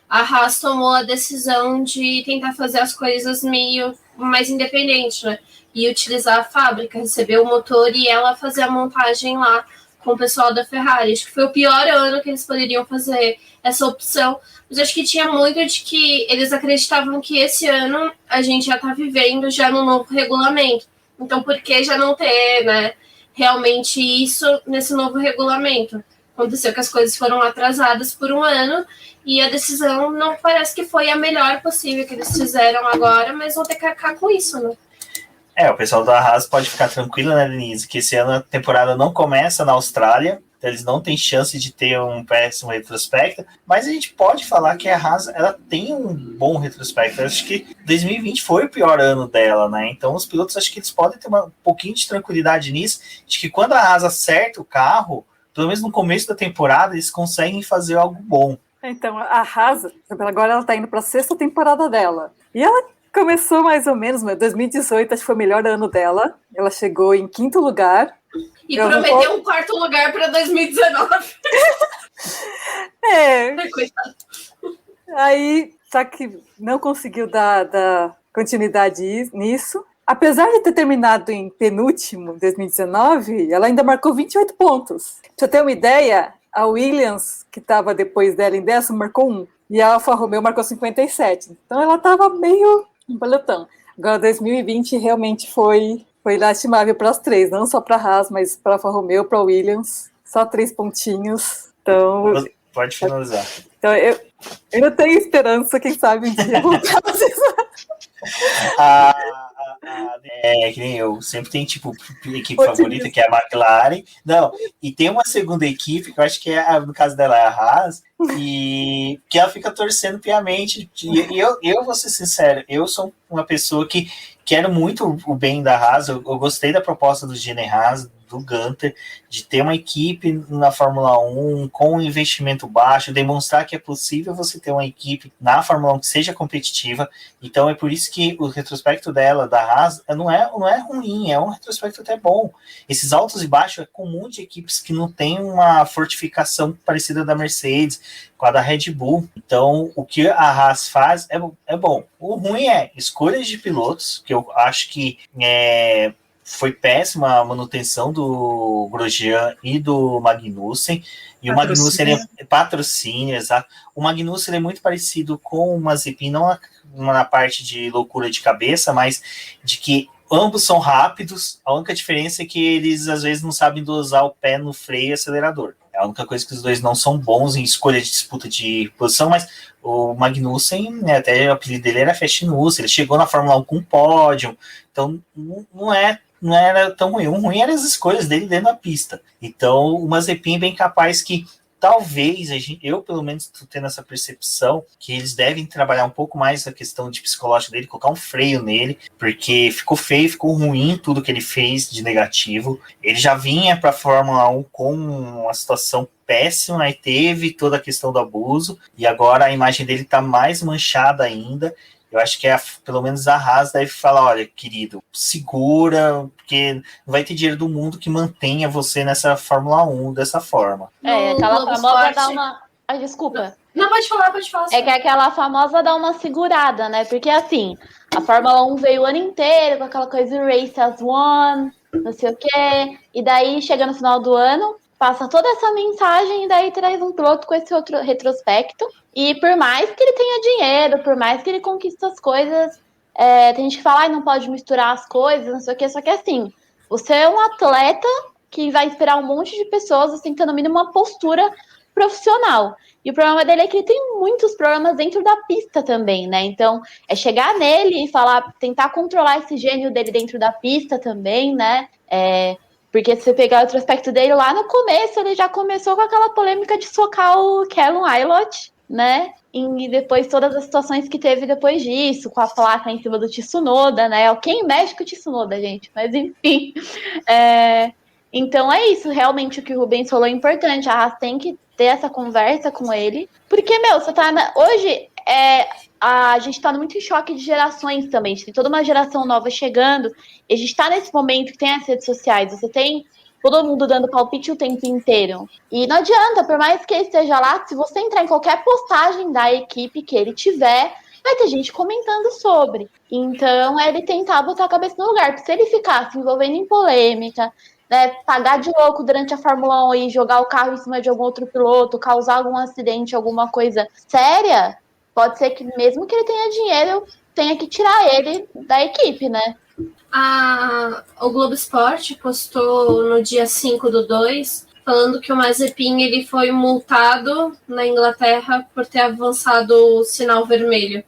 a Haas tomou a decisão de tentar fazer as coisas meio mais independente, né? E utilizar a fábrica, receber o motor e ela fazer a montagem lá com o pessoal da Ferrari. Acho que foi o pior ano que eles poderiam fazer essa opção. Mas acho que tinha muito de que eles acreditavam que esse ano a gente já está vivendo já no novo regulamento. Então, por que já não ter, né, realmente isso nesse novo regulamento? Aconteceu que as coisas foram atrasadas por um ano e a decisão não parece que foi a melhor possível que eles fizeram agora, mas vão ter que arcar com isso, né? O pessoal da Haas pode ficar tranquilo, né, Denise, que esse ano a temporada não começa na Austrália, então eles não têm chance de ter um péssimo retrospecto, mas a gente pode falar que a Haas, ela tem um bom retrospecto. Eu acho que 2020 foi o pior ano dela, né? Então os pilotos, acho que eles podem ter um pouquinho de tranquilidade nisso, de que quando a Haas acerta o carro, pelo menos no começo da temporada, eles conseguem fazer algo bom. Então, a Haas, agora ela está indo para a 6ª temporada dela. E ela começou mais ou menos, 2018 acho que foi o melhor ano dela. Ela chegou em 5º lugar. E prometeu um 4º lugar para 2019. Coitado. Aí, só que não conseguiu dar continuidade nisso. Apesar de ter terminado em penúltimo em 2019, ela ainda marcou 28 pontos. Pra você ter uma ideia, a Williams, que estava depois dela em 10º, marcou 1. E a Alfa Romeo marcou 57. Então ela estava meio em pelotão. Agora 2020 realmente foi lastimável para as três, não só para a Haas, mas para a Alfa Romeo, para a Williams. Só 3 pontinhos. Então, pode finalizar. Então eu tenho esperança, quem sabe um dia voltar a Que nem eu, sempre tem tipo equipe favorita, que é a McLaren. Não, e tem uma segunda equipe, que eu acho que no caso dela é a Haas, e que ela fica torcendo piamente. E eu vou ser sincero, eu sou uma pessoa que quero muito o bem da Haas, eu gostei da proposta do Gene Haas, do Gunter, de ter uma equipe na Fórmula 1 com um investimento baixo, demonstrar que é possível você ter uma equipe na Fórmula 1 que seja competitiva. Então é por isso que o retrospecto dela, da Haas, não é ruim, é um retrospecto até bom. Esses altos e baixos é comum de equipes que não tem uma fortificação parecida da Mercedes, com a da Red Bull. Então o que a Haas faz é bom. O ruim é escolhas de pilotos, que eu acho que foi péssima a manutenção do Grosjean e do Magnussen. E o Magnussen é patrocínio, exato. O Magnussen é muito parecido com o Mazepin, não na parte de loucura de cabeça, mas de que ambos são rápidos. A única diferença é que eles às vezes não sabem dosar o pé no freio e acelerador. É a única coisa que os dois não são bons em escolha de disputa de posição, mas o Magnussen, né, até o apelido dele era Fast News, ele chegou na Fórmula 1 com um pódio, então não era tão ruim. O ruim eram as escolhas dele dentro da pista. Então, o Mazepin é bem capaz que talvez, eu pelo menos estou tendo essa percepção que eles devem trabalhar um pouco mais a questão de psicológico dele, colocar um freio nele, porque ficou feio, ficou ruim tudo que ele fez de negativo. Ele já vinha para a Fórmula 1 com uma situação péssima, e teve toda a questão do abuso, e agora a imagem dele está mais manchada ainda. Eu acho que pelo menos a Haas deve falar, olha, querido, segura, porque não vai ter dinheiro do mundo que mantenha você nessa Fórmula 1 dessa forma. Aquela famosa dá uma... Ai, desculpa. Não, pode falar. É que aquela famosa dá uma segurada, né? Porque assim, a Fórmula 1 veio o ano inteiro com aquela coisa de Race as One, não sei o quê, e daí chega no final do ano, passa toda essa mensagem e daí traz um piloto com esse outro retrospecto. E por mais que ele tenha dinheiro, por mais que ele conquiste as coisas, tem gente que fala, não pode misturar as coisas, não sei o que, só que assim, você é um atleta que vai inspirar um monte de pessoas, você tem que ter no mínimo uma postura profissional. E o problema dele é que ele tem muitos problemas dentro da pista também, né? Então, é chegar nele e falar, tentar controlar esse gênio dele dentro da pista também, né? Porque se você pegar o retrospecto dele lá no começo, ele já começou com aquela polêmica de socar o Callum Ilott, né? E depois todas as situações que teve depois disso, com a placa em cima do Tsunoda, né? Quem mexe com o Tsunoda, gente? Mas enfim. Então é isso, realmente o que o Rubens falou é importante. A Haas tem que ter essa conversa com ele. Porque, você tá hoje a gente tá muito em choque de gerações também. A gente tem toda uma geração nova chegando. E a gente tá nesse momento que tem as redes sociais. Você tem todo mundo dando palpite o tempo inteiro. E não adianta, por mais que ele esteja lá, se você entrar em qualquer postagem da equipe que ele tiver, vai ter gente comentando sobre. Então, ele tentar botar a cabeça no lugar. Porque se ele ficar se envolvendo em polêmica, né, pagar de louco durante a Fórmula 1 e jogar o carro em cima de algum outro piloto, causar algum acidente, alguma coisa séria, pode ser que mesmo que ele tenha dinheiro, tenha que tirar ele da equipe, né? O Globo Esporte postou no dia 5/2 falando que o Mazepin ele foi multado na Inglaterra por ter avançado o sinal vermelho.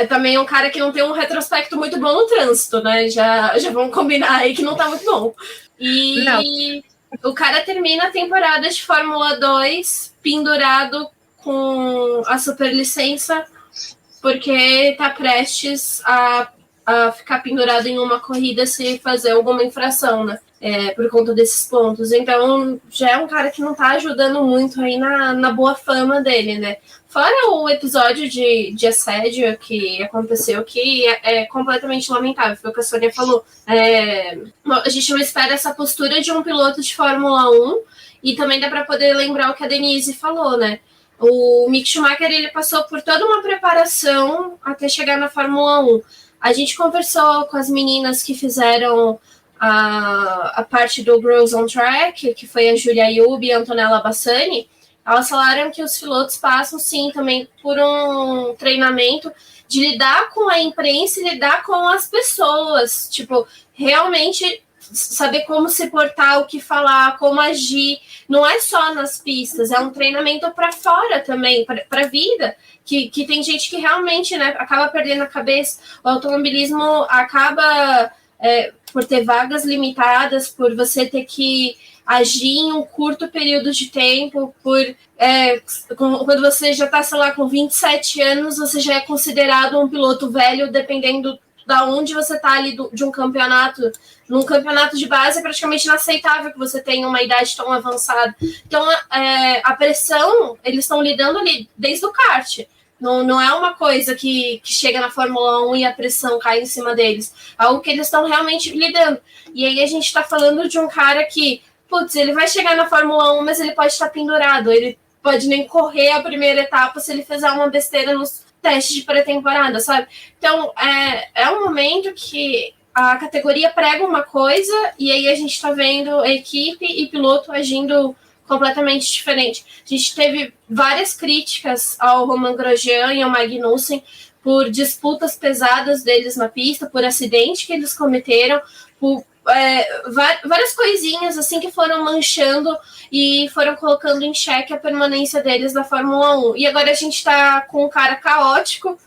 Também um cara que não tem um retrospecto muito bom no trânsito, né? Já vamos combinar aí que não tá muito bom. E o cara termina a temporada de Fórmula 2 pendurado com a superlicença porque tá prestes a ficar pendurado em uma corrida se fazer alguma infração, né? Por conta desses pontos. Então, já é um cara que não tá ajudando muito aí na boa fama dele, né? Fora o episódio de assédio que aconteceu, que é completamente lamentável, foi o que a Sônia falou. A gente não espera essa postura de um piloto de Fórmula 1 e também dá para poder lembrar o que a Denise falou, né? O Mick Schumacher, ele passou por toda uma preparação até chegar na Fórmula 1. A gente conversou com as meninas que fizeram a parte do Girls on Track, que foi a Julia Ayub e a Antonella Bassani. Elas falaram que os pilotos passam, sim, também por um treinamento de lidar com a imprensa e lidar com as pessoas. Tipo, realmente saber como se portar, o que falar, como agir. Não é só nas pistas, é um treinamento para fora também, para a vida. Que tem gente que realmente, né, acaba perdendo a cabeça. O automobilismo acaba por ter vagas limitadas, por você ter que agir em um curto período de tempo, quando você já está, sei lá, com 27 anos, você já é considerado um piloto velho, dependendo da onde você está ali de um campeonato. Num campeonato de base é praticamente inaceitável que você tenha uma idade tão avançada. Então, a pressão, eles estão lidando ali desde o kart. Não é uma coisa que chega na Fórmula 1 e a pressão cai em cima deles. É algo que eles estão realmente lidando. E aí a gente está falando de um cara que, putz, ele vai chegar na Fórmula 1, mas ele pode estar pendurado. Ele pode nem correr a primeira etapa se ele fizer uma besteira nos testes de pré-temporada, sabe? Então, é um momento que a categoria prega uma coisa e aí a gente está vendo a equipe e piloto agindo completamente diferente. A gente teve várias críticas ao Romain Grosjean e ao Magnussen por disputas pesadas deles na pista, por acidente que eles cometeram, por várias coisinhas assim que foram manchando e foram colocando em xeque a permanência deles na Fórmula 1. E agora a gente tá com um cara caótico,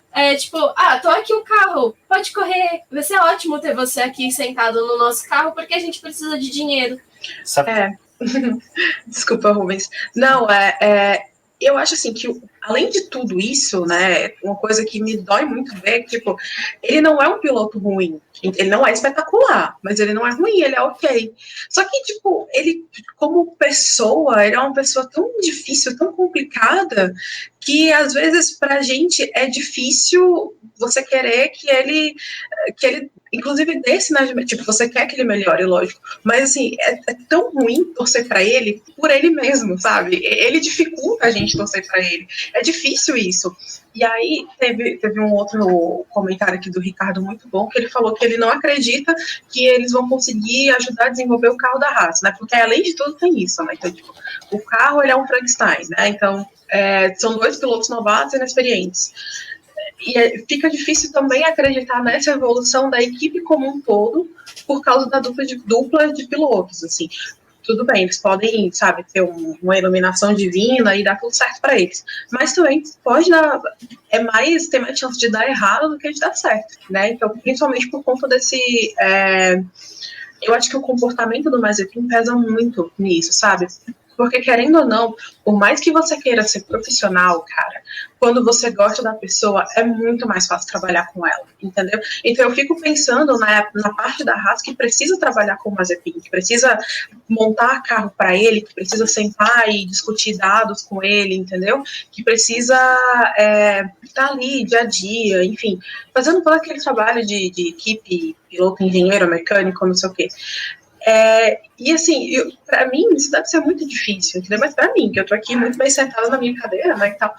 tô aqui o carro, pode correr, vai ser ótimo ter você aqui sentado no nosso carro, porque a gente precisa de dinheiro. Desculpa, Rubens. Não, eu acho assim que, além de tudo isso, né, uma coisa que me dói muito ver é que, tipo, ele não é um piloto ruim. Ele não é espetacular, mas ele não é ruim, ele é ok. Só que, tipo, ele, como pessoa, ele é uma pessoa tão difícil, tão complicada, que às vezes pra gente é difícil você querer que ele inclusive dê sinais de, tipo, você quer que ele melhore, lógico, mas assim, é tão ruim torcer pra ele por ele mesmo, sabe? Ele dificulta a gente torcer pra ele. É difícil isso. E aí teve um outro comentário aqui do Ricardo muito bom, que ele falou que ele não acredita que eles vão conseguir ajudar a desenvolver o carro da Haas, né? Porque além de tudo tem isso, né? Então, tipo, o carro ele é um Frankenstein, né? Então, são 2 pilotos novatos e inexperientes. E fica difícil também acreditar nessa evolução da equipe como um todo por causa da dupla de pilotos, assim. Tudo bem, eles podem, sabe, ter uma iluminação divina e dar tudo certo para eles. Mas também pode dar, tem mais chance de dar errado do que de dar certo, né? Então, principalmente por conta desse... eu acho que o comportamento do Mazepin pesa muito nisso, sabe? Porque, querendo ou não, por mais que você queira ser profissional, cara, quando você gosta da pessoa, é muito mais fácil trabalhar com ela, entendeu? Então eu fico pensando na parte da Haas que precisa trabalhar com o Mazepin, que precisa montar carro para ele, que precisa sentar e discutir dados com ele, entendeu? Que precisa estar ali dia a dia, enfim, fazendo todo aquele trabalho de equipe, piloto, engenheiro, mecânico, não sei o quê. E assim, pra mim, isso deve ser muito difícil, entendeu? Mas pra mim, que eu tô aqui muito bem sentada na minha cadeira, né, e tal,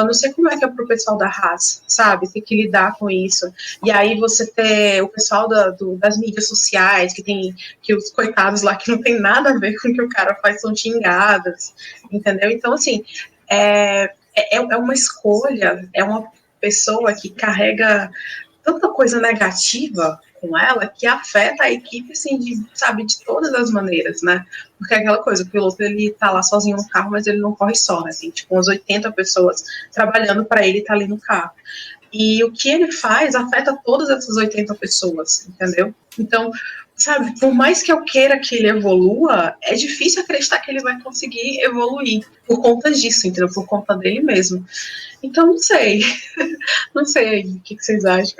não sei como é que é pro pessoal da Haas, sabe? Ter que lidar com isso. E aí você ter o pessoal das mídias sociais, que os coitados lá que não tem nada a ver com o que o cara faz são xingados, entendeu? Então, assim, é uma escolha, é uma pessoa que carrega tanta coisa negativa com ela que afeta a equipe, assim, de todas as maneiras, né? Porque é aquela coisa, o piloto, ele tá lá sozinho no carro, mas ele não corre só, né? Tem, tipo, umas 80 pessoas trabalhando para ele estar ali no carro. E o que ele faz afeta todas essas 80 pessoas, entendeu? Então, sabe, por mais que eu queira que ele evolua, é difícil acreditar que ele vai conseguir evoluir por conta disso, entendeu? Por conta dele mesmo. Então, não sei. Não sei o que vocês acham.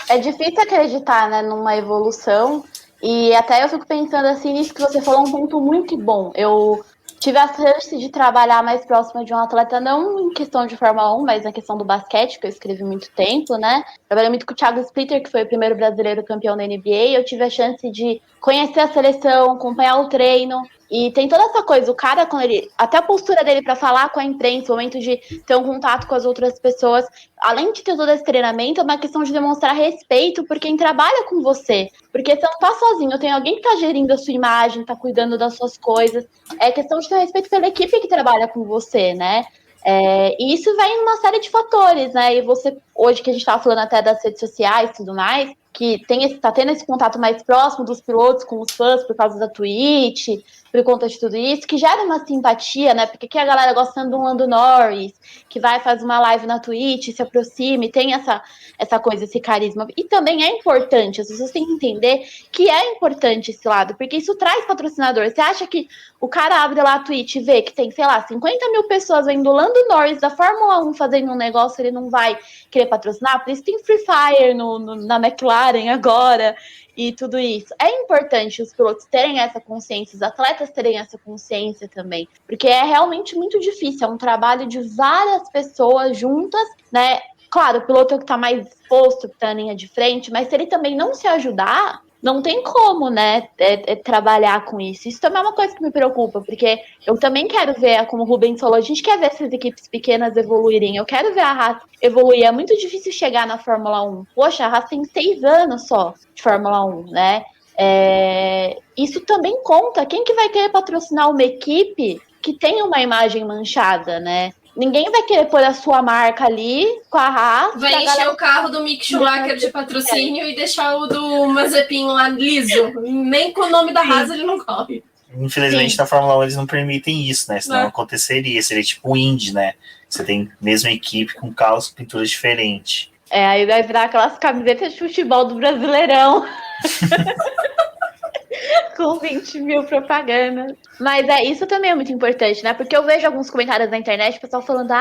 É difícil acreditar, né, numa evolução, e até eu fico pensando assim, nisso que você falou, um ponto muito bom. Eu tive a chance de trabalhar mais próxima de um atleta, não em questão de Fórmula 1, mas na questão do basquete, que eu escrevi muito tempo, né? Trabalhei muito com o Thiago Splitter, que foi o primeiro brasileiro campeão da NBA. Eu tive a chance de conhecer a seleção, acompanhar o treino. E tem toda essa coisa, o cara, quando ele, até a postura dele para falar com a imprensa, o momento de ter um contato com as outras pessoas, além de ter todo esse treinamento, é uma questão de demonstrar respeito por quem trabalha com você. Porque você não tá sozinho, tem alguém que tá gerindo a sua imagem, tá cuidando das suas coisas. É questão de ter respeito pela equipe que trabalha com você, né? E isso vai em uma série de fatores, né? E você, hoje que a gente tava falando até das redes sociais e tudo mais, que tá tendo esse contato mais próximo dos pilotos com os fãs por causa da Twitch, por conta de tudo isso, que gera uma simpatia, né? Porque aqui a galera gostando do Lando Norris, que vai fazer uma live na Twitch, se aproxima e tem essa coisa, esse carisma. E também é importante, as pessoas têm que entender que é importante esse lado, porque isso traz patrocinador. Você acha que o cara abre lá a Twitch e vê que tem, sei lá, 50 mil pessoas vendo o Lando Norris da Fórmula 1 fazendo um negócio, ele não vai querer patrocinar? Por isso tem Free Fire na McLaren agora e tudo isso. É importante os pilotos terem essa consciência, os atletas terem essa consciência também, porque é realmente muito difícil, é um trabalho de várias pessoas juntas, né? Claro, o piloto é o que tá mais exposto, que tá na linha de frente, mas se ele também não se ajudar, não tem como, né, trabalhar com isso. Isso também é uma coisa que me preocupa, porque eu também quero ver, como o Rubens falou, a gente quer ver essas equipes pequenas evoluírem. Eu quero ver a Haas evoluir. É muito difícil chegar na Fórmula 1. Poxa, a Haas tem 6 anos só de Fórmula 1, né? Isso também conta. Quem que vai querer patrocinar uma equipe que tem uma imagem manchada, né? Ninguém vai querer pôr a sua marca ali com a Haas. Vai encher o carro do Mick Schumacher de patrocínio e deixar o do Mazepin lá liso. Nem com o nome da Haas ele não corre. Infelizmente, Sim. na Fórmula 1 eles não permitem isso, né? Senão aconteceria. Seria tipo o Indy, né? Você tem a mesma equipe com carros com pintura diferente. Aí vai virar aquelas camisetas de futebol do Brasileirão. Com 20 mil propagandas. Mas isso também é muito importante, né? Porque eu vejo alguns comentários na internet, o pessoal falando,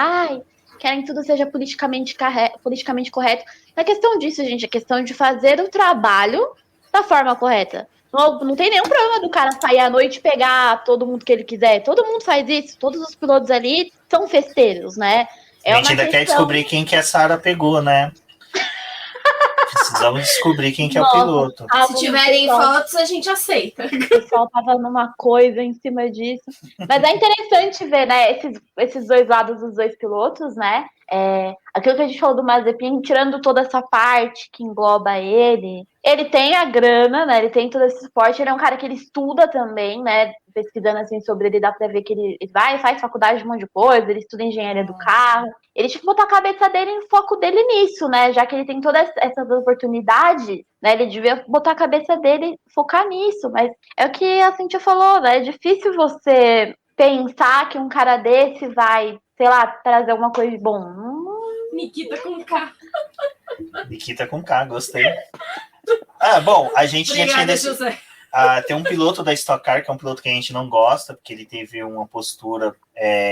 querem que tudo seja politicamente correto. Não é questão disso, gente, é questão de fazer o trabalho da forma correta. Não tem nenhum problema do cara sair à noite e pegar todo mundo que ele quiser. Todo mundo faz isso, todos os pilotos ali são festeiros, né? A gente ainda quer descobrir quem que a Sarah pegou, né? Precisamos descobrir quem que é o piloto. Se tiverem fotos, a gente aceita. O pessoal tava numa coisa em cima disso. Mas é interessante ver, né, esses dois lados dos dois pilotos, né? Aquilo que a gente falou do Mazepin, tirando toda essa parte que engloba ele tem a grana, né? Ele tem todo esse esporte, ele é um cara que ele estuda também, né? Pesquisando assim sobre ele, dá pra ver que ele vai, faz faculdade de um monte de coisa, ele estuda engenharia do carro. Ele tinha que botar a cabeça dele em foco dele nisso, né? Já que ele tem todas essas oportunidades, né? Ele devia botar a cabeça dele, focar nisso. Mas é o que a Cíntia falou, né? É difícil você pensar que um cara desse vai, sei lá, trazer alguma coisa de bom. Nikita com K. Nikita com K, gostei. Bom, a gente Obrigada, já tinha... José. Tem um piloto da Stock Car, que é um piloto que a gente não gosta, porque ele teve uma postura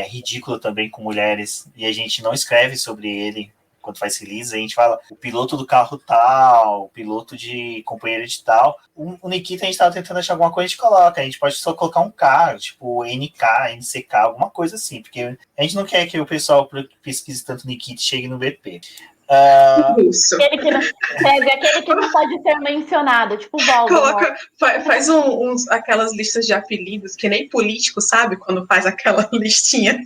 ridícula também com mulheres, e a gente não escreve sobre ele quando faz release, a gente fala o piloto do carro tal, o piloto de companheiro de tal. O Nikita, a gente estava tentando achar alguma coisa, a gente coloca, a gente pode só colocar um K, tipo NK, NCK, alguma coisa assim, porque a gente não quer que o pessoal pesquise tanto Nikita e chegue no VP. Isso. Aquele que não pode ser mencionado, tipo o Voldemort. Faz aquelas listas de apelidos, que nem político, sabe? Quando faz aquela listinha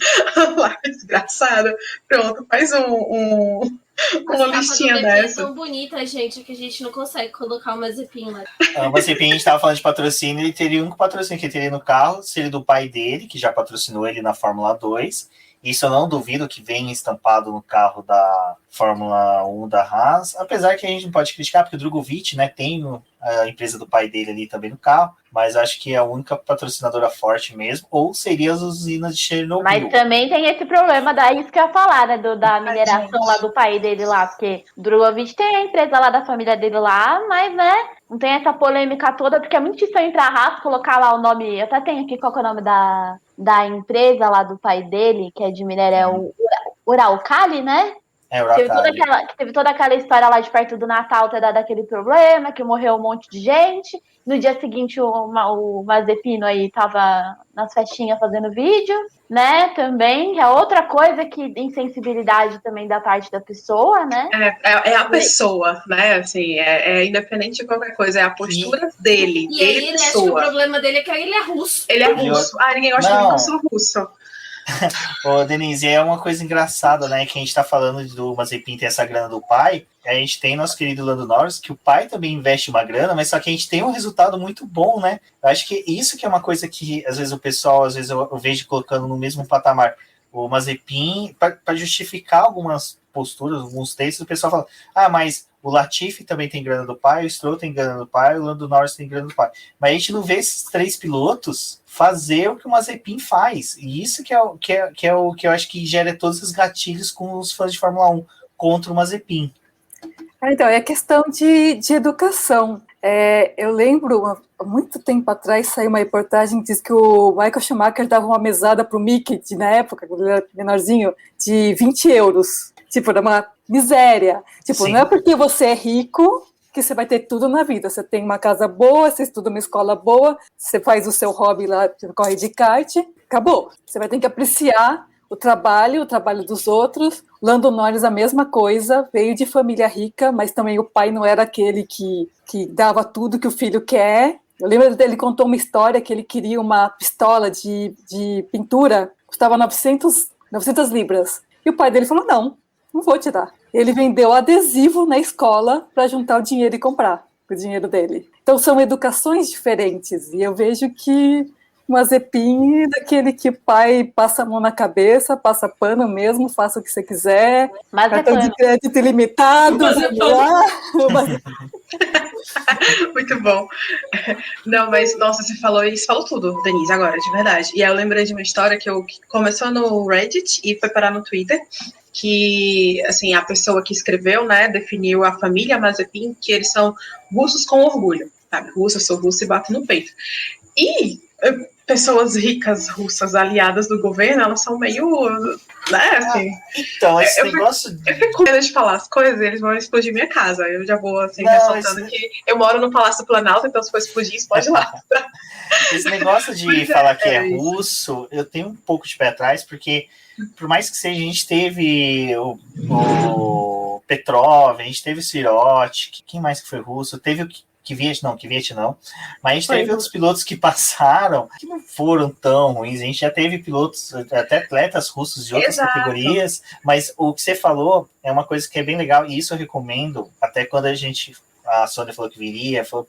lá, desgraçada. Pronto, faz uma listinha dessa. É tão bonita, gente, que a gente não consegue colocar o Mazepin lá. O Mazepin, a gente estava falando de patrocínio, ele teria um patrocínio que ele teria no carro, seria do pai dele, que já patrocinou ele na Fórmula 2. Isso eu não duvido que venha estampado no carro da Fórmula 1 da Haas, apesar que a gente não pode criticar, porque o Drogovic, né, tem a empresa do pai dele ali também no carro, mas acho que é a única patrocinadora forte mesmo, ou seria as usinas de Chernobyl. Mas também tem esse problema, isso que eu ia falar, né, da mineração lá do pai dele lá, porque o Drogovic tem a empresa lá da família dele lá, mas, né, não tem essa polêmica toda, porque é muito estranho entrar a Haas, colocar lá o nome, eu até tenho aqui qual que é o nome da empresa lá do pai dele, que é de minério, é o Uralkali, né? Teve toda aquela história lá de perto do Natal ter dado aquele problema, que morreu um monte de gente. No dia seguinte, o Mazepino aí tava nas festinhas fazendo vídeo, né? Também, que é outra coisa que insensibilidade também da parte da pessoa, né? É a pessoa, né? Assim, independente de qualquer coisa, é a postura dele. E aí ele acha que o problema dele é que ele é russo. Ele é russo. Ninguém gosta de mim, eu sou russo. Ô, Denise, é uma coisa engraçada, né? Que a gente tá falando do Mazepin ter essa grana do pai. A gente tem nosso querido Lando Norris, que o pai também investe uma grana, mas só que a gente tem um resultado muito bom, né? Eu acho que isso que é uma coisa que, às vezes, o pessoal, eu vejo colocando no mesmo patamar. O Mazepin, para justificar algumas posturas, alguns textos, o pessoal fala, mas o Latifi também tem grana do pai, o Stroll tem grana do pai, o Lando Norris tem grana do pai. Mas a gente não vê esses 3 pilotos fazer o que o Mazepin faz. E isso que é o que eu acho que gera todos os gatilhos com os fãs de Fórmula 1 contra o Mazepin. Então, é questão de educação. Eu lembro, há muito tempo atrás, saiu uma reportagem que diz que o Michael Schumacher dava uma mesada para o Mickey, na época, quando ele era menorzinho, de 20 euros. Tipo, era uma miséria. Tipo, Sim. Não é porque você é rico que você vai ter tudo na vida. Você tem uma casa boa, você estuda uma escola boa, você faz o seu hobby lá, corre de kart, acabou. Você vai ter que apreciar o trabalho dos outros. Lando Norris, a mesma coisa, veio de família rica, mas também o pai não era aquele que dava tudo que o filho quer. Eu lembro dele contou uma história que ele queria uma pistola de pintura, custava 900 libras. E o pai dele falou, não vou te dar. Ele vendeu adesivo na escola para juntar o dinheiro e comprar o dinheiro dele. Então são educações diferentes, e eu vejo que o Mazepin é daquele que o pai passa a mão na cabeça, passa pano mesmo, faça o que você quiser, cartão de crédito ilimitado. Muito bom. Não, mas, nossa, você falou tudo, Denise, agora, de verdade. E aí eu lembrei de uma história que começou no Reddit e foi parar no Twitter, que, assim, a pessoa que escreveu, né, definiu a família Mazepin, que eles são russos com orgulho, sabe? Eu sou russo e bato no peito. E pessoas ricas russas aliadas do governo, elas são meio, né, assim... Então, esse negócio... Eu fico com medo de falar as coisas, eles vão explodir minha casa. Eu já vou, assim, ressaltando que eu moro no Palácio do Planalto, então se for explodir, explode lá. Esse negócio de falar que é russo, eu tenho um pouco de pé atrás, porque por mais que seja, a gente teve o Petrov, a gente teve o Sirot, quem mais que foi russo? Teve o Kvyat não, mas a gente teve outros pilotos que passaram, que não foram tão ruins, a gente já teve pilotos, até atletas russos de outras categorias, mas o que você falou é uma coisa que é bem legal, e isso eu recomendo, até quando a Sônia falou que viria, falou,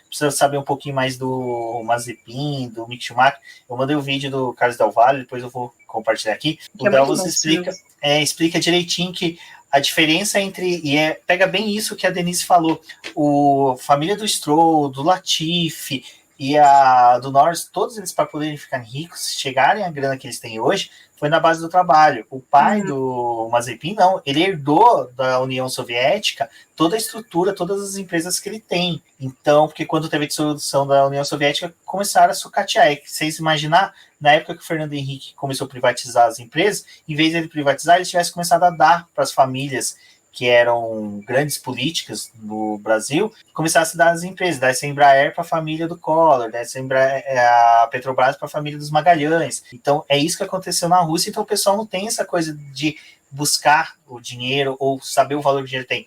precisa saber um pouquinho mais do Mazepin, do Mick Schumacher. Eu mandei o vídeo do Carlos Del Valle, depois eu vou compartilhar aqui. O Dalvos explica direitinho que a diferença entre... pega bem isso que a Denise falou. A família do Stroll, do Latifi e a do Norris, todos eles, para poderem ficar ricos, chegarem à grana que eles têm hoje, foi na base do trabalho. O pai do Mazepin, não. Ele herdou da União Soviética toda a estrutura, todas as empresas que ele tem. Então, porque quando teve a dissolução da União Soviética, começaram a sucatear. Vocês imaginar, na época que o Fernando Henrique começou a privatizar as empresas, em vez de ele privatizar, ele tivesse começado a dar para as famílias que eram grandes políticas no Brasil, começasse a dar as empresas, desse a Embraer para a família do Collor, desse a Petrobras para a família dos Magalhães. Então, é isso que aconteceu na Rússia, então o pessoal não tem essa coisa de buscar o dinheiro ou saber o valor que o dinheiro tem.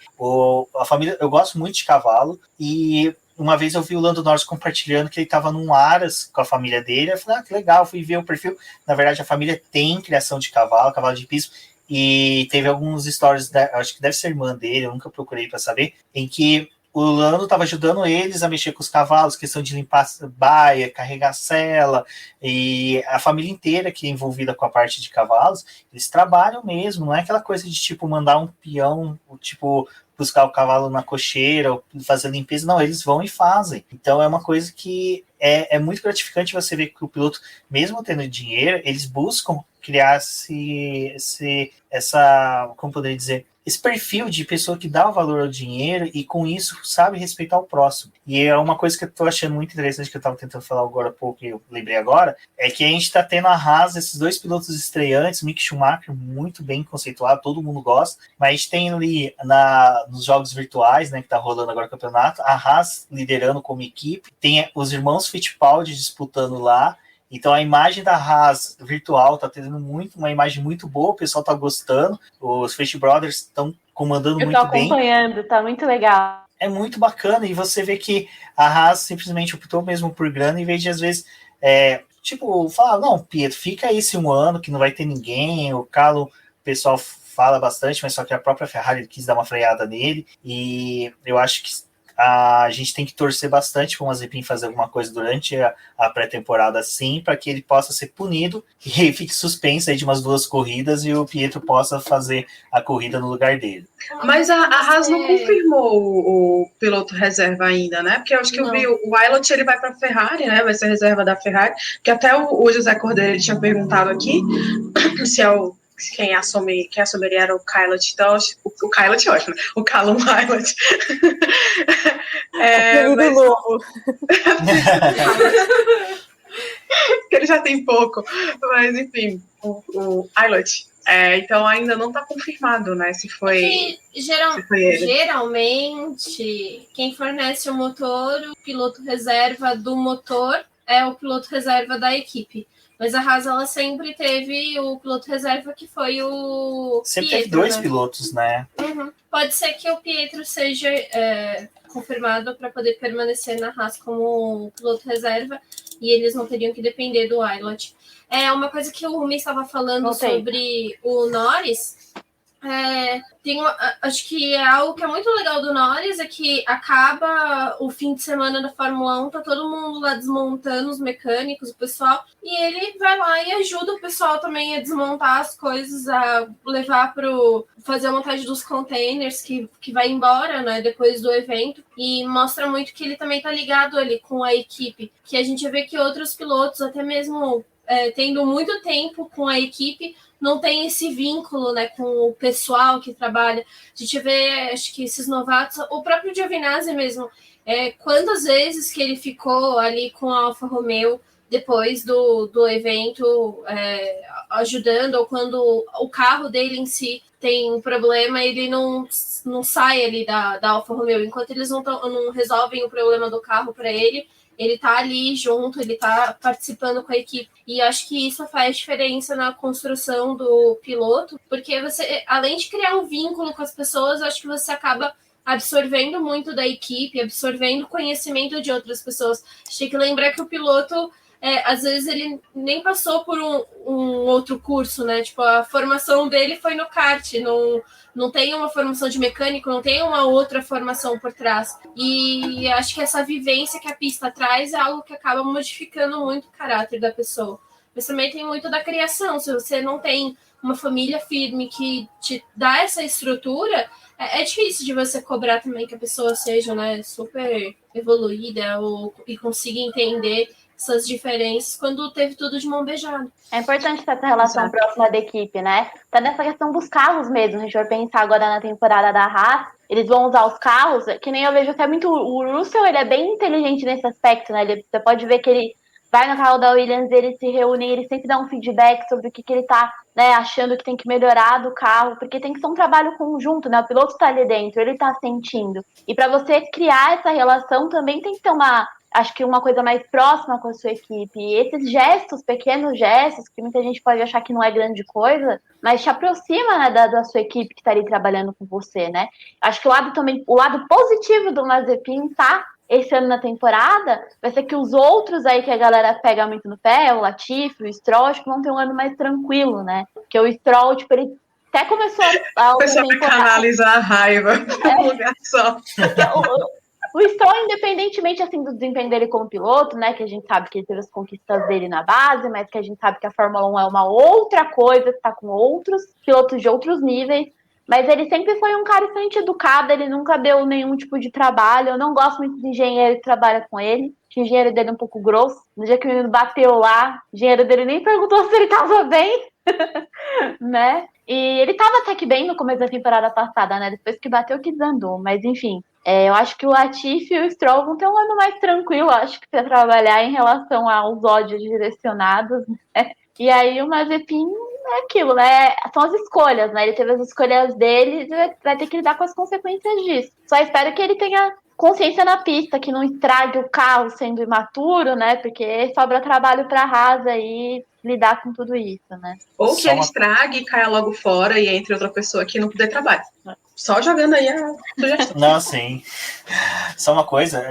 A família, eu gosto muito de cavalo, e uma vez eu vi o Lando Norris compartilhando que ele estava num Aras com a família dele, eu falei, que legal, fui ver o perfil. Na verdade, a família tem criação de cavalo de piso, e teve alguns stories, acho que deve ser irmã dele, eu nunca procurei para saber, em que o Lando estava ajudando eles a mexer com os cavalos, questão de limpar a baia, carregar a sela, e a família inteira que é envolvida com a parte de cavalos, eles trabalham mesmo, não é aquela coisa de tipo mandar um peão, tipo buscar o cavalo na cocheira, ou fazer limpeza, não, eles vão e fazem. Então é uma coisa que é muito gratificante você ver que o piloto, mesmo tendo dinheiro, eles buscam criar como poderia dizer, esse perfil de pessoa que dá valor ao dinheiro e com isso sabe respeitar o próximo. E é uma coisa que eu tô achando muito interessante, que eu estava tentando falar agora há pouco, e eu lembrei agora, é que a gente está tendo a Haas, esses dois pilotos estreantes, Mick Schumacher, muito bem conceituado, todo mundo gosta, mas a gente tem ali nos jogos virtuais, né, que tá rolando agora o campeonato, a Haas liderando como equipe, tem os irmãos Fittipaldi disputando lá. Então a imagem da Haas virtual tá tendo uma imagem muito boa, o pessoal tá gostando, os Fitt Brothers estão comandando muito bem. Eu tô acompanhando, tá muito legal. É muito bacana, e você vê que a Haas simplesmente optou mesmo por grana, em vez de às vezes, falar, não, Pietro, fica aí esse um ano que não vai ter ninguém, o Carlo, o pessoal fala bastante, mas só que a própria Ferrari quis dar uma freada nele, e eu acho que a gente tem que torcer bastante para o Mazepin fazer alguma coisa durante a pré-temporada, sim, para que ele possa ser punido e fique suspenso aí de umas 2 corridas e o Pietro possa fazer a corrida no lugar dele. Mas a Haas não confirmou o piloto reserva ainda, né? Porque eu acho que eu vi o Aylot, ele vai para a Ferrari, né? Vai ser reserva da Ferrari, que até o José Cordeiro ele tinha perguntado aqui se quem assumiria era o Kylot, então o Kylot é ótimo, né? O Callum Aylot. Apelido novo. Que ele já tem pouco, mas enfim, o Aylot. Então ainda não está confirmado, né? Se foi ele. Geralmente, quem fornece o motor, o piloto reserva do motor é o piloto reserva da equipe. Mas a Haas, ela sempre teve o piloto reserva, que foi o sempre Pietro, teve 2 né? pilotos, né? Uhum. Pode ser que o Pietro seja confirmado para poder permanecer na Haas como piloto reserva e eles não teriam que depender do Aylot. Uma coisa que o Rumi estava falando sobre o Norris, acho que é algo que é muito legal do Norris, é que acaba o fim de semana da Fórmula 1, tá todo mundo lá desmontando os mecânicos, o pessoal, e ele vai lá e ajuda o pessoal também a desmontar as coisas, a levar fazer a montagem dos containers que vai embora, né, depois do evento, e mostra muito que ele também tá ligado ali com a equipe, que a gente vê que outros pilotos, até mesmo tendo muito tempo com a equipe, não tem esse vínculo, né, com o pessoal que trabalha. A gente vê, acho que esses novatos, o próprio Giovinazzi mesmo, quantas vezes que ele ficou ali com a Alfa Romeo depois do evento, ajudando, ou quando o carro dele em si tem um problema, ele não sai ali da Alfa Romeo. Enquanto eles não resolvem o problema do carro para ele tá ali junto, ele tá participando com a equipe. E acho que isso faz diferença na construção do piloto, porque você, além de criar um vínculo com as pessoas, acho que você acaba absorvendo muito da equipe, absorvendo conhecimento de outras pessoas. Tem que lembrar que o piloto, às vezes, ele nem passou por um outro curso, né? Tipo, a formação dele foi no kart, não tem uma formação de mecânico, não tem uma outra formação por trás. E acho que essa vivência que a pista traz é algo que acaba modificando muito o caráter da pessoa. Mas também tem muito da criação. Se você não tem uma família firme que te dá essa estrutura, é difícil de você cobrar também que a pessoa seja, né, super evoluída e consiga entender essas diferenças quando teve tudo de mão beijada. É importante ter essa relação próxima da equipe, né? Tá nessa questão dos carros mesmo. A gente vai pensar agora na temporada da Haas. Eles vão usar os carros, que nem eu vejo até muito. O Russell, ele é bem inteligente nesse aspecto, né? Você pode ver que ele vai no carro da Williams, eles se reúnem, ele sempre dá um feedback sobre o que ele tá, né, achando que tem que melhorar do carro, porque tem que ser um trabalho conjunto, né? O piloto tá ali dentro, ele tá sentindo. E para você criar essa relação também tem que ter acho que uma coisa mais próxima com a sua equipe. E esses gestos, pequenos gestos, que muita gente pode achar que não é grande coisa, mas te aproxima, né, da sua equipe que está ali trabalhando com você, né? Acho que o lado positivo do Mazepin tá esse ano na temporada vai ser que os outros aí que a galera pega muito no pé, o Latifi, o Stroll, acho que vão ter um ano mais tranquilo, né? Porque o Stroll, tipo, ele até começou a começou a canalizar a raiva num lugar só. O Stroll, independentemente assim, do desempenho dele como piloto, né? Que a gente sabe que ele teve as conquistas dele na base, mas que a gente sabe que a Fórmula 1 é uma outra coisa, que tá com outros pilotos de outros níveis. Mas ele sempre foi um cara extremamente educado, ele nunca deu nenhum tipo de trabalho. Eu não gosto muito de engenheiro que trabalha com ele. O engenheiro dele é um pouco grosso. No dia que o menino bateu lá, o engenheiro dele nem perguntou se ele tava bem, né? E ele tava até que bem no começo da temporada passada, né? Depois que bateu, que desandou. Mas enfim, eu acho que o Latifi e o Stroll vão ter um ano mais tranquilo, acho que para trabalhar em relação aos ódios direcionados, né? E aí o Mazepin é aquilo, né? São as escolhas, né? Ele teve as escolhas dele e vai ter que lidar com as consequências disso. Só espero que ele tenha consciência na pista, que não estrague o carro sendo imaturo, né? Porque sobra trabalho para a Haas aí lidar com tudo isso, né? Ou que ele estrague e caia logo fora e entre outra pessoa que não puder trabalhar. Só jogando aí a sugestão. Não, sim. Só uma coisa,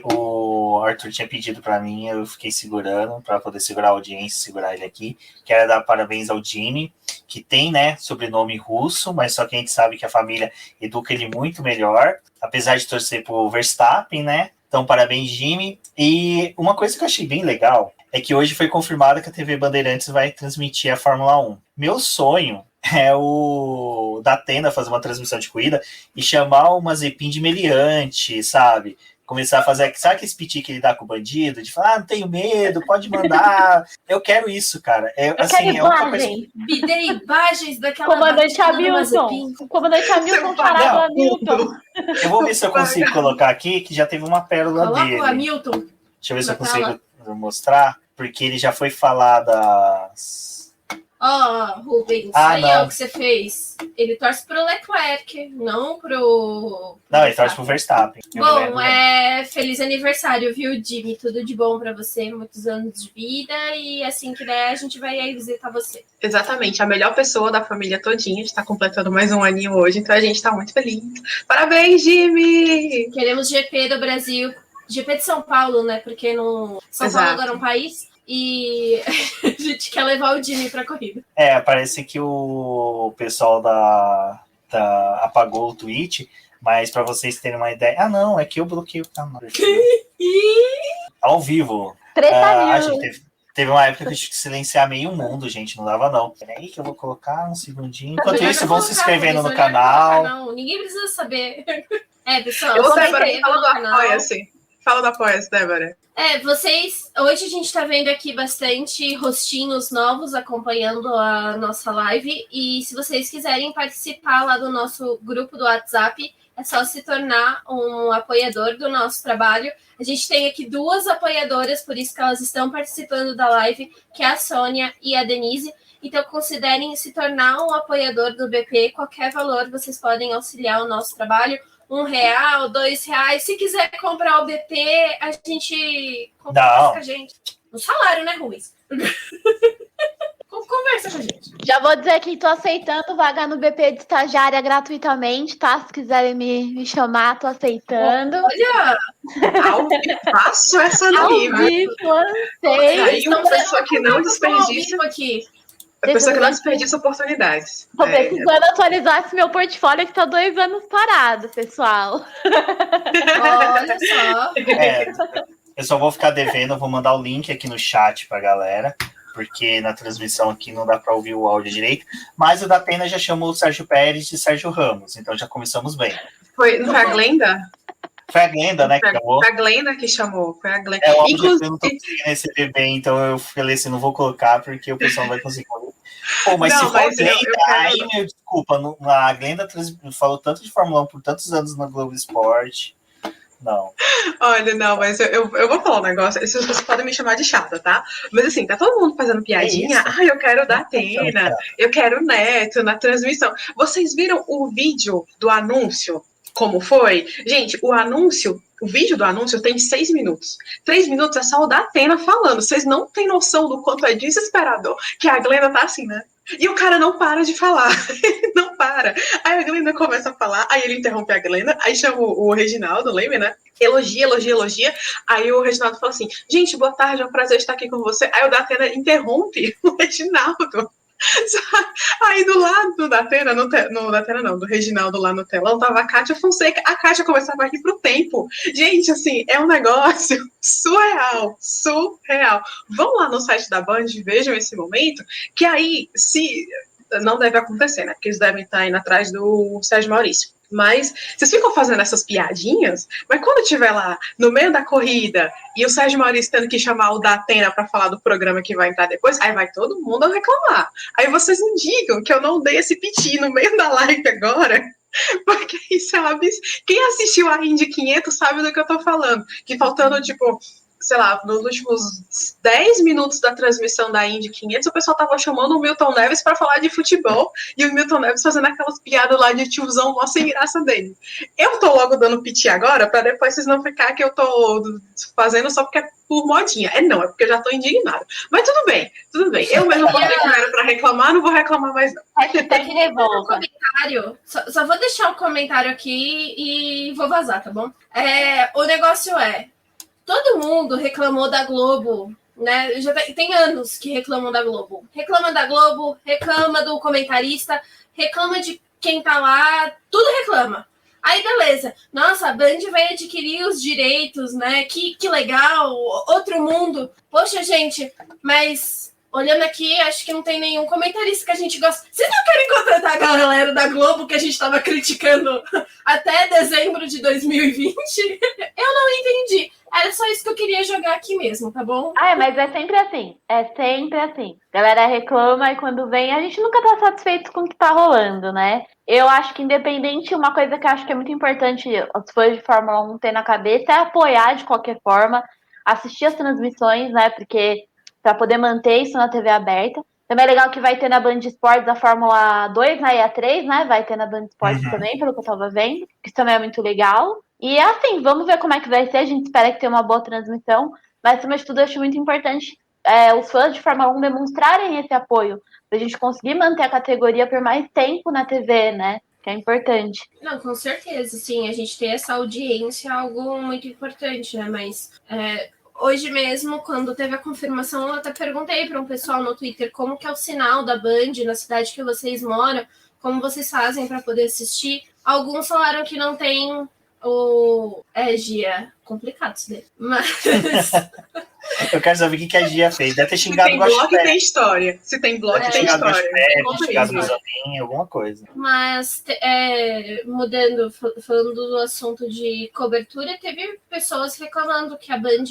o Arthur tinha pedido para mim, eu fiquei segurando, para poder segurar a audiência, segurar ele aqui. Quero dar parabéns ao Jimmy, que tem, né, sobrenome russo, mas só que a gente sabe que a família educa ele muito melhor. apesar de torcer pro Verstappen, né? Então, parabéns, Jimmy. E uma coisa que eu achei bem legal é que hoje foi confirmado que a TV Bandeirantes vai transmitir a Fórmula 1. Meu sonho é o Datena fazer uma transmissão de corrida e chamar o Mazepin de meliante, sabe? Começar a fazer, sabe aquele piti que ele dá com o bandido? De falar, não tenho medo, pode mandar. Eu quero isso, cara. Quero imagens. Me dê imagens daquela Comandante batida do Hamilton. Mazepin. O comandante Hamilton parado Não. Hamilton. Eu vou ver se eu consigo colocar aqui, que já teve uma pérola Coloca dele. o Hamilton. Deixa eu ver se eu na tela. consigo mostrar, porque ele já foi falar das... Rubens, Não. é o que você fez. Ele torce pro Leclerc, não pro... Não, ele torce pro Verstappen. Bom, feliz aniversário, viu, Jimmy? Tudo de bom pra você, muitos anos de vida, e assim que der, a gente vai aí visitar você. Exatamente, a melhor pessoa da família todinha está completando mais um aninho hoje, então a gente está muito feliz. Parabéns, Jimmy! Queremos GP do Brasil, GP de São Paulo, né? Porque São Paulo agora é um país, e a gente quer levar o Jimmy pra corrida. Parece que o pessoal apagou o tweet, mas para vocês terem uma ideia... não, é que eu bloqueei o canal. Ao vivo. Gente, teve uma época que eu tive que silenciar meio mundo, gente, não dava não. Peraí que eu vou colocar um segundinho. Enquanto isso, vão se inscrevendo no canal. Não, ninguém precisa saber. Pessoal, Eu vou fala do Apoia-se. Fala do Apoia-se, Débora. Hoje a gente tá vendo aqui bastante rostinhos novos acompanhando a nossa live, e se vocês quiserem participar lá do nosso grupo do WhatsApp, é só se tornar um apoiador do nosso trabalho. A gente tem aqui 2 apoiadoras, por isso que elas estão participando da live, que é a Sônia e a Denise. Então, considerem se tornar um apoiador do BP. Qualquer valor, vocês podem auxiliar o nosso trabalho. R$1, R$2. Se quiser comprar o BP, a gente conversa com a gente. No salário, né, Ruiz? Conversa com a gente. Já vou dizer que tô aceitando vaga no BP de estagiária gratuitamente, tá? Se quiserem me chamar, tô aceitando. Olha! Faço essa daí, viu? Aí uma pessoa que não desperdiça. A pessoa que não desperdiça oportunidades. Tô precisando atualizar esse meu portfólio que tá 2 anos parado, pessoal. Olha só. Eu só vou ficar devendo, eu vou mandar o link aqui no chat pra galera, porque na transmissão aqui não dá para ouvir o áudio direito, mas o Datena já chamou o Sérgio Pérez de Sérgio Ramos, então já começamos bem. Não foi a Glenda? Foi a Glenda, né, que chamou? Foi a Glenda que chamou, foi a Glenda. Inclusive, eu não tô conseguindo receber bem, então eu falei assim, não vou colocar, porque o pessoal não vai conseguir ouvir. Mas se for Glenda, aí, meu, desculpa, a Glenda falou tanto de Fórmula 1 por tantos anos na Globo Esporte. Não. Olha, não, mas eu vou falar um negócio. Vocês podem me chamar de chata, tá? Mas assim, tá todo mundo fazendo piadinha. Eu quero o Datena, eu quero o Neto na transmissão. Vocês viram o vídeo do anúncio? Como foi? Gente, o vídeo do anúncio tem 6 minutos. 3 minutos é só o Datena falando. Vocês não têm noção do quanto é desesperador que a Glenda tá assim, né? E o cara não para de falar. Ele não para. Aí a Glenda começa a falar, aí ele interrompe a Glenda, aí chama o Reginaldo, lembra, né? Elogia. Aí o Reginaldo fala assim, gente, boa tarde, é um prazer estar aqui com você. Aí o Datena interrompe o Reginaldo. Aí do lado do Datena, do Reginaldo lá no telão, tava a Kátia Fonseca. A Kátia começava a rir pro tempo. Gente, assim, é um negócio surreal. Vão lá no site da Band, vejam esse momento, que aí, se não deve acontecer, né? Porque eles devem estar indo atrás do Sérgio Maurício. Mas vocês ficam fazendo essas piadinhas, mas quando estiver lá no meio da corrida e o Sérgio Maurício tendo que chamar o Datena para falar do programa que vai entrar depois, aí vai todo mundo reclamar. Aí vocês não digam que eu não dei esse piti no meio da live agora, porque isso é um absurdo. Quem assistiu a Indy 500 sabe do que eu tô falando. Que faltando, tipo, sei lá, nos últimos 10 minutos da transmissão da Indy 500, o pessoal tava chamando o Milton Neves para falar de futebol, e o Milton Neves fazendo aquelas piadas lá de tiozão, mó sem graça dele. Eu tô logo dando piti agora, para depois vocês não ficar que eu tô fazendo só porque é por modinha. Não, é porque eu já tô indignada. Mas tudo bem. Eu mesmo botei primeiro para reclamar, não vou reclamar mais não. Hashtag revolta. Só vou deixar o comentário aqui e vou vazar, tá bom? O negócio todo mundo reclamou da Globo, né? Já tem anos que reclamam da Globo. Reclama da Globo, reclama do comentarista, reclama de quem tá lá, tudo reclama. Aí, beleza. Nossa, a Band vai adquirir os direitos, né? Que legal, outro mundo. Poxa, gente, mas olhando aqui, acho que não tem nenhum comentarista que a gente gosta. Vocês não querem contratar a galera da Globo que a gente estava criticando até dezembro de 2020? Eu não entendi. Era só isso que eu queria jogar aqui mesmo, tá bom? Mas é sempre assim. É sempre assim. A galera reclama e quando vem, a gente nunca tá satisfeito com o que tá rolando, né? Eu acho que independente, uma coisa que eu acho que é muito importante os fãs de Fórmula 1 ter na cabeça é apoiar de qualquer forma, assistir as transmissões, né? Porque para poder manter isso na TV aberta. Também é legal que vai ter na Band Esportes a Fórmula 2, né? E a 3, né? Vai ter na Band Esportes também, pelo que eu tava vendo. Isso também é muito legal. E assim, vamos ver como é que vai ser. A gente espera que tenha uma boa transmissão. Mas, acima de tudo, eu acho muito importante os fãs de Fórmula 1 demonstrarem esse apoio. Pra gente conseguir manter a categoria por mais tempo na TV, né? Que é importante. Não, com certeza, sim. A gente ter essa audiência é algo muito importante, né? Mas hoje mesmo, quando teve a confirmação, eu até perguntei para um pessoal no Twitter como que é o sinal da Band na cidade que vocês moram, como vocês fazem para poder assistir. Alguns falaram que não tem o... Gia, complicado isso daí. Mas... Eu quero saber o que a Gia fez. Deve ter xingado o Se tem blog, Guaxupé. tem história. Se tem blog, tem história. Xingado o Zanin, alguma coisa. Mas, mudando, falando do assunto de cobertura, teve pessoas reclamando que a Band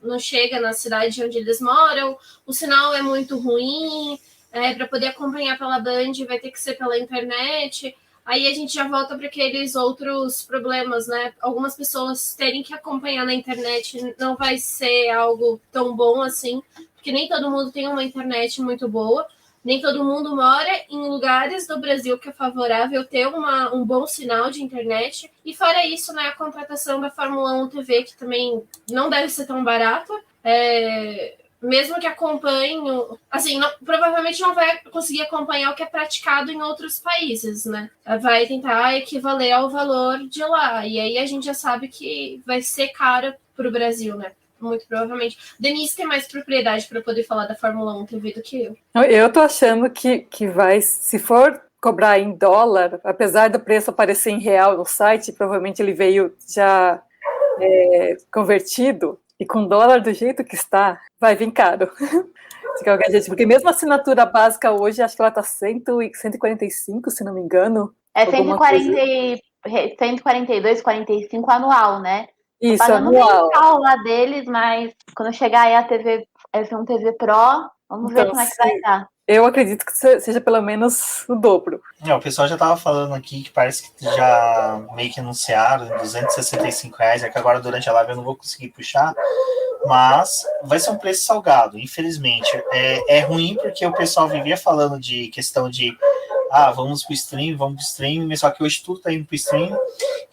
não chega na cidade onde eles moram, o sinal é muito ruim, para poder acompanhar pela Band vai ter que ser pela internet. Aí a gente já volta para aqueles outros problemas, né? Algumas pessoas terem que acompanhar na internet não vai ser algo tão bom assim, porque nem todo mundo tem uma internet muito boa, nem todo mundo mora em lugares do Brasil que é favorável ter um bom sinal de internet. E fora isso, né, a contratação da Fórmula 1 TV, que também não deve ser tão barata, mesmo que acompanhe, assim, provavelmente não vai conseguir acompanhar o que é praticado em outros países, né? Vai tentar equivaler ao valor de lá. E aí a gente já sabe que vai ser caro para o Brasil, né? Muito provavelmente. Denise tem mais propriedade para poder falar da Fórmula 1 TV do que eu. Eu tô achando que vai, se for cobrar em dólar, apesar do preço aparecer em real no site, provavelmente ele veio já convertido. E com dólar do jeito que está, vai vir caro. Porque mesmo a assinatura básica hoje, acho que ela está 145, se não me engano. 142, 45 anual, né? Isso, anual. Lá deles, mas quando chegar aí a TV, F1 TV Pro, vamos ver como é que vai dar. Eu acredito que seja pelo menos o dobro. O pessoal já estava falando aqui que parece que já meio que anunciaram R$265, que agora durante a live eu não vou conseguir puxar, mas vai ser um preço salgado, infelizmente. É ruim porque o pessoal vivia falando de questão de vamos pro stream, mas só que hoje tudo tá indo pro stream,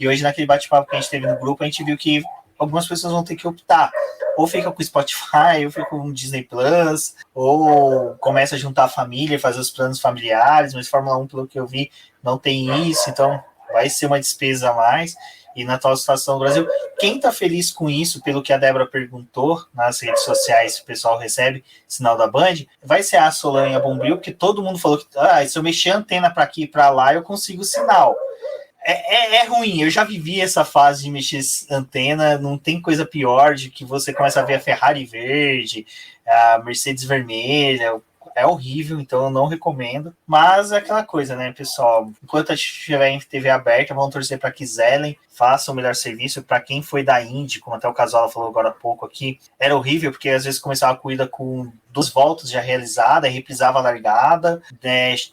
e hoje naquele bate-papo que a gente teve no grupo, a gente viu que algumas pessoas vão ter que optar. Ou fica com o Spotify, ou fica com o Disney Plus, ou começa a juntar a família, fazer os planos familiares, mas Fórmula 1, pelo que eu vi, não tem isso, então vai ser uma despesa a mais. E na atual situação do Brasil, quem está feliz com isso, pelo que a Débora perguntou nas redes sociais, se o pessoal recebe sinal da Band, vai ser a Solange e a Bombril, porque todo mundo falou que se eu mexer a antena para aqui e para lá, eu consigo sinal. É ruim, eu já vivi essa fase de mexer antena, não tem coisa pior de que você começa a ver a Ferrari verde, a Mercedes vermelha, é horrível, então eu não recomendo, mas é aquela coisa, né, pessoal, enquanto a gente estiver em TV aberta, vamos torcer para que Zelen faça o melhor serviço. Para quem foi da Indy, como até o Casola falou agora há pouco aqui, era horrível, porque às vezes começava a corrida com 2 voltas já realizada, reprisava a largada,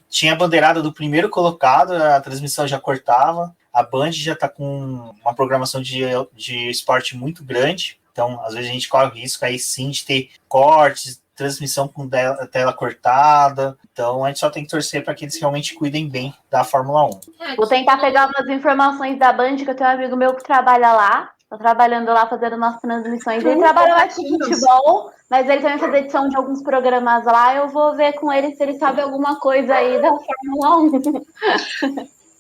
tinha a bandeirada do primeiro colocado, a transmissão já cortava, a Band já está com uma programação de esporte muito grande, então às vezes a gente corre o risco aí sim de ter cortes, transmissão com tela cortada, então a gente só tem que torcer para que eles realmente cuidem bem da Fórmula 1. Vou tentar pegar umas informações da Band, que eu tenho um amigo meu que trabalha lá, tá trabalhando lá fazendo nossas transmissões, ele trabalha mais com futebol, mas ele também faz edição de alguns programas lá, eu vou ver com ele se ele sabe alguma coisa aí da Fórmula 1.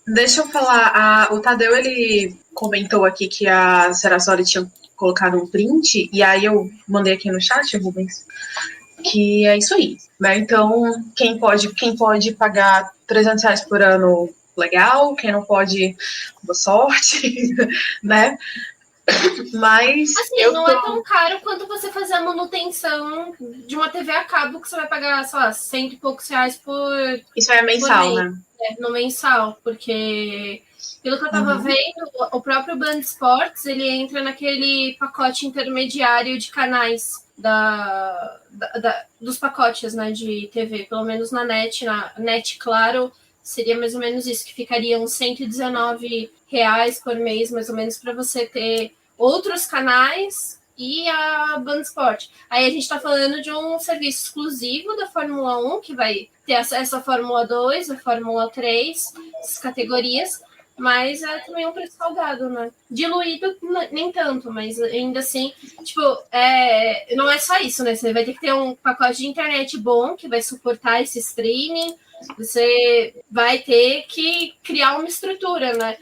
Deixa eu falar, o Tadeu, ele comentou aqui que a Serasoli tinha colocado um print, e aí eu mandei aqui no chat, Rubens, que é isso aí, né? Então, quem pode pagar R$300 por ano legal, quem não pode, boa sorte, né? Mas assim, não é tão caro quanto você fazer a manutenção de uma TV a cabo, que você vai pagar, sei lá, R$100 e poucos por... Isso é mensal, mês, né? No mensal, porque pelo que eu tava vendo, o próprio Band Sports, ele entra naquele pacote intermediário de canais dos pacotes, né, de TV, pelo menos na NET, claro, seria mais ou menos isso, que ficariam R$119 por mês, mais ou menos, para você ter outros canais e a Band Sport. Aí a gente está falando de um serviço exclusivo da Fórmula 1, que vai ter acesso à Fórmula 2, à Fórmula 3, essas categorias, mas é também um preço salgado, né? Diluído, nem tanto, mas ainda assim, tipo, não é só isso, né? Você vai ter que ter um pacote de internet bom, que vai suportar esse streaming, você vai ter que criar uma estrutura, né?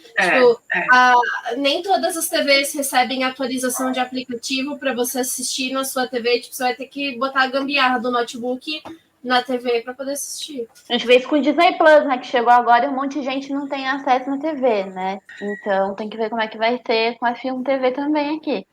Nem todas as TVs recebem atualização de aplicativo para você assistir na sua TV, tipo, você vai ter que botar a gambiarra do notebook na TV para poder assistir. A gente vê isso com o Disney Plus, né? Que chegou agora e um monte de gente não tem acesso na TV, né? Então tem que ver como é que vai ser com a F1 TV também aqui.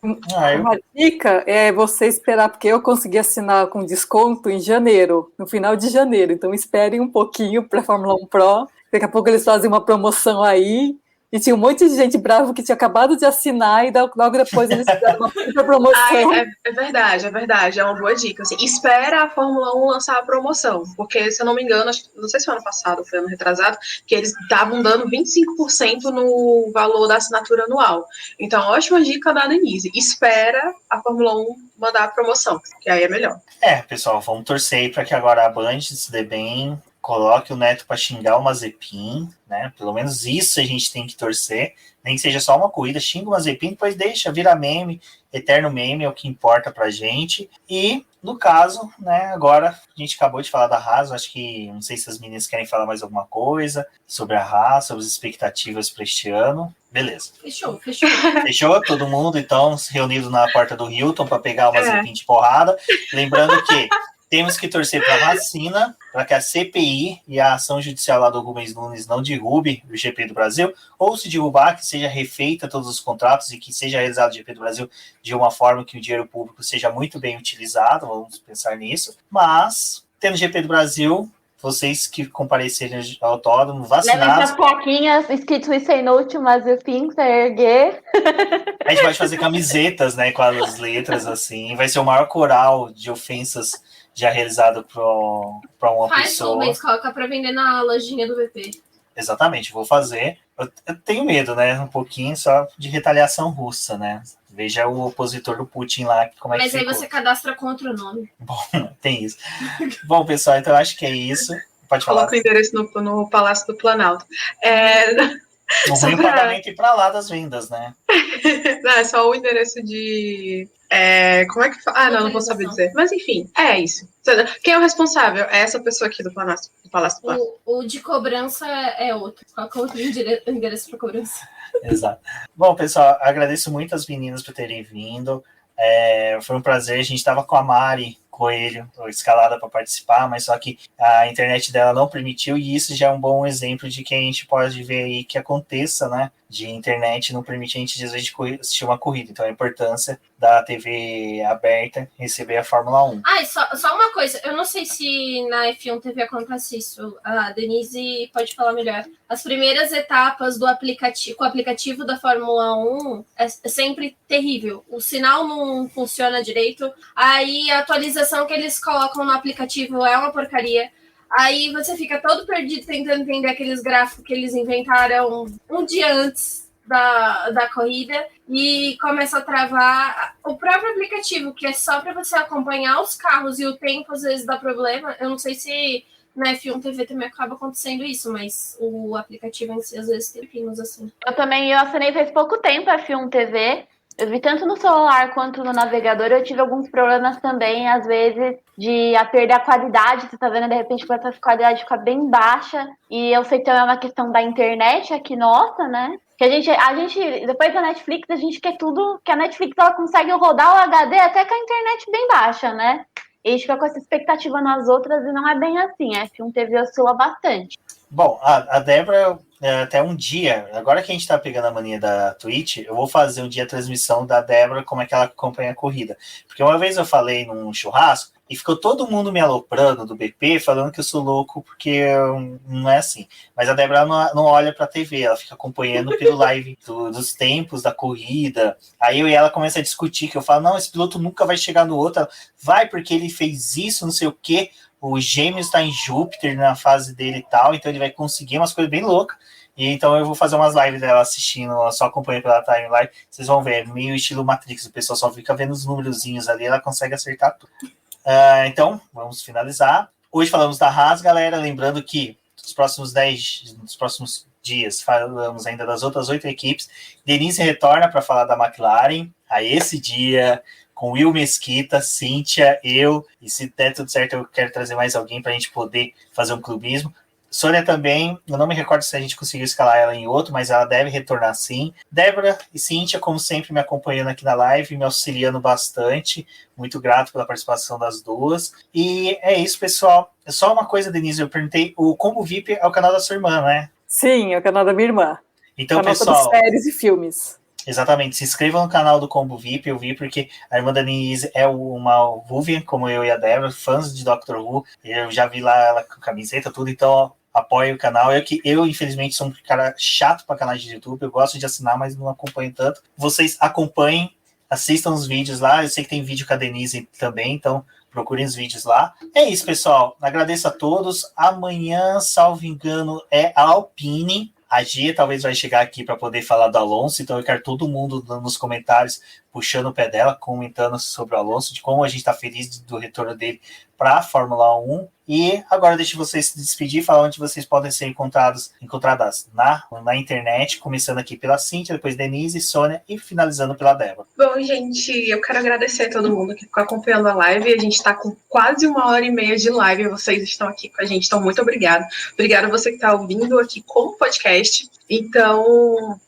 Uma dica é você esperar, porque eu consegui assinar com desconto em janeiro, no final de janeiro. Então esperem um pouquinho para a Fórmula 1 Pro. Daqui a pouco eles fazem uma promoção aí. E tinha um monte de gente brava que tinha acabado de assinar e logo depois eles fizeram uma puta promoção. É verdade, é uma boa dica. Assim, espera a Fórmula 1 lançar a promoção, porque, se eu não me engano, não sei se foi ano passado ou foi ano retrasado, que eles estavam dando 25% no valor da assinatura anual. Então, ótima dica da Denise. Espera a Fórmula 1 mandar a promoção, que aí é melhor. Pessoal, vamos torcer aí para que agora a Band se dê bem, coloque o Neto para xingar o Mazepin, né? Pelo menos isso a gente tem que torcer. Nem que seja só uma corrida, xinga o Mazepin, depois deixa, vira meme, eterno meme, é o que importa pra gente. E, no caso, né, agora a gente acabou de falar da Haas, acho que, não sei se as meninas querem falar mais alguma coisa sobre a Haas, sobre as expectativas para este ano. Beleza. Fechou. Fechou? Todo mundo, então, reunido na porta do Hilton para pegar o Mazepin de porrada. Lembrando que temos que torcer para a vacina, para que a CPI e a ação judicial lá do Rubens Nunes não derrube o GP do Brasil, ou se derrubar, que seja refeita todos os contratos e que seja realizado o GP do Brasil de uma forma que o dinheiro público seja muito bem utilizado, vamos pensar nisso. Mas, tendo GP do Brasil, vocês que comparecerem ao autódromo, vacinados... Levem as plaquinhas escrito "We say no to Mazepin", para erguer. A gente vai fazer camisetas, né, com as letras, assim, vai ser o maior coral de ofensas já realizado para uma pessoa. Faz coloca para vender na lojinha do VP. Exatamente, vou fazer. Eu tenho medo, né, um pouquinho só de retaliação russa, né? Veja o opositor do Putin lá, como é que ficou. Mas aí você cadastra com outro nome. Bom, tem isso. Bom, pessoal, então eu acho que é isso. Pode falar. Coloca o endereço no Palácio do Planalto. O ruim pagamento ir para lá das vendas, né? Não, é só o endereço de... como é que fala? Não vou saber dizer. Mas enfim, é isso. Quem é o responsável? É essa pessoa aqui do Palácio do Planalto. O de cobrança é outro. Qual é o endereço para cobrança? Exato. Bom, pessoal, agradeço muito as meninas por terem vindo. Foi um prazer. A gente estava com a Mari Coelho escalada para participar, mas só que a internet dela não permitiu, e isso já é um bom exemplo de que a gente pode ver aí que aconteça, né? De internet não permite a gente, às vezes, assistir uma corrida. Então, a importância da TV aberta receber a Fórmula 1. Só uma coisa. Eu não sei se na F1 TV acontece isso. A Denise pode falar melhor. As primeiras etapas do aplicativo, com o aplicativo da Fórmula 1 é sempre terrível. O sinal não funciona direito. Aí, a atualização que eles colocam no aplicativo é uma porcaria. Aí você fica todo perdido tentando entender aqueles gráficos que eles inventaram um dia antes da corrida e começa a travar o próprio aplicativo, que é só para você acompanhar os carros, e o tempo às vezes dá problema. Eu não sei se na F1 TV também acaba acontecendo isso, mas o aplicativo em si às vezes tem pinos assim. Eu assinei faz pouco tempo a F1 TV. Eu vi tanto no celular quanto no navegador, eu tive alguns problemas também, às vezes, de perder a qualidade. Você tá vendo, de repente, que a qualidade fica bem baixa. E eu sei que também é uma questão da internet aqui nossa, né? Que a gente, depois da Netflix, a gente quer tudo, que a Netflix ela consegue rodar o HD até com a internet bem baixa, né? E a gente fica com essa expectativa nas outras e não é bem assim. A F1 TV oscila bastante. Bom, a Débora, até um dia, agora que a gente tá pegando a mania da Twitch, eu vou fazer um dia a transmissão da Débora, como é que ela acompanha a corrida. Porque uma vez eu falei num churrasco, e ficou todo mundo me aloprando do BP, falando que eu sou louco, porque não é assim. Mas a Débora não olha pra TV, ela fica acompanhando pelo live dos tempos da corrida. Aí eu e ela começa a discutir, que eu falo, não, esse piloto nunca vai chegar no outro. Ela, vai, porque ele fez isso, não sei o quê. O Gêmeos está em Júpiter na fase dele e tal, então ele vai conseguir umas coisas bem loucas. E então eu vou fazer umas lives dela assistindo, ela só acompanha pela timeline. Vocês vão ver, meio estilo Matrix, o pessoal só fica vendo os númerozinhos ali, ela consegue acertar tudo. Então, vamos finalizar. Hoje falamos da Haas, galera. Lembrando que nos próximos dias, falamos ainda das outras 8 equipes. Denise retorna para falar da McLaren. A esse dia, com Will Mesquita, Cíntia, eu, e se der tudo certo, eu quero trazer mais alguém para a gente poder fazer um clubismo. Sônia também, eu não me recordo se a gente conseguiu escalar ela em outro, mas ela deve retornar sim. Débora e Cíntia, como sempre, me acompanhando aqui na live, me auxiliando bastante. Muito grato pela participação das duas. E é isso, pessoal. Só uma coisa, Denise, eu perguntei, o Combo VIP é o canal da sua irmã, né? Sim, é o canal da minha irmã. Então, canal pessoal... sobre séries e filmes. Exatamente, se inscrevam no canal do Combo VIP, eu vi porque a irmã da Denise é uma Vuvian, como eu e a Débora, fãs de Doctor Who, eu já vi lá ela com camiseta, tudo, então apoie o canal. Eu infelizmente sou um cara chato para canais de YouTube, eu gosto de assinar, mas não acompanho tanto. Vocês acompanhem, assistam os vídeos lá, eu sei que tem vídeo com a Denise também, então procurem os vídeos lá. É isso, pessoal, agradeço a todos. Amanhã, salvo engano, é a Alpine. A Gia talvez vai chegar aqui para poder falar do Alonso, então eu quero todo mundo nos comentários puxando o pé dela, comentando sobre o Alonso, de como a gente está feliz do retorno dele para a Fórmula 1. E agora deixo vocês se despedir, falar onde vocês podem ser encontradas na internet, começando aqui pela Cíntia, depois Denise, Sônia e finalizando pela Débora. Bom, gente, eu quero agradecer a todo mundo que ficou acompanhando a live. A gente está com quase 1h30 de live, vocês estão aqui com a gente, então muito obrigada. Obrigada a você que está ouvindo aqui como podcast. Então,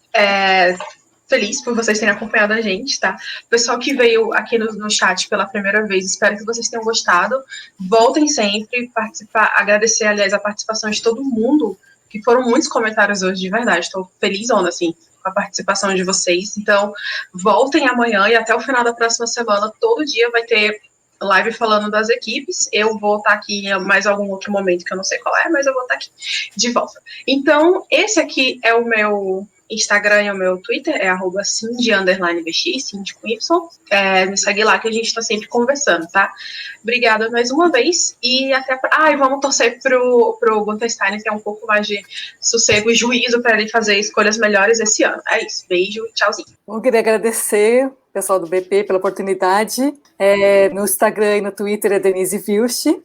feliz por vocês terem acompanhado a gente, tá? O pessoal que veio aqui no chat pela primeira vez, espero que vocês tenham gostado. Voltem sempre, participar, agradecer, aliás, a participação de todo mundo, que foram muitos comentários hoje, de verdade. Estou felizona, assim, com a participação de vocês. Então, voltem amanhã e até o final da próxima semana, todo dia vai ter live falando das equipes. Eu vou estar aqui em mais algum outro momento que eu não sei qual é, mas eu vou estar aqui de volta. Então, esse aqui é o meu Instagram e o meu Twitter, é @Cindy_VX, Cindy com Y. Me segue lá que a gente está sempre conversando, tá? Obrigada mais uma vez e até... e vamos torcer pro Gunther Steiner ter um pouco mais de sossego e juízo para ele fazer escolhas melhores esse ano. É isso, beijo, tchauzinho. Eu queria agradecer o pessoal do BP pela oportunidade. No Instagram e no Twitter é Denise Vilch.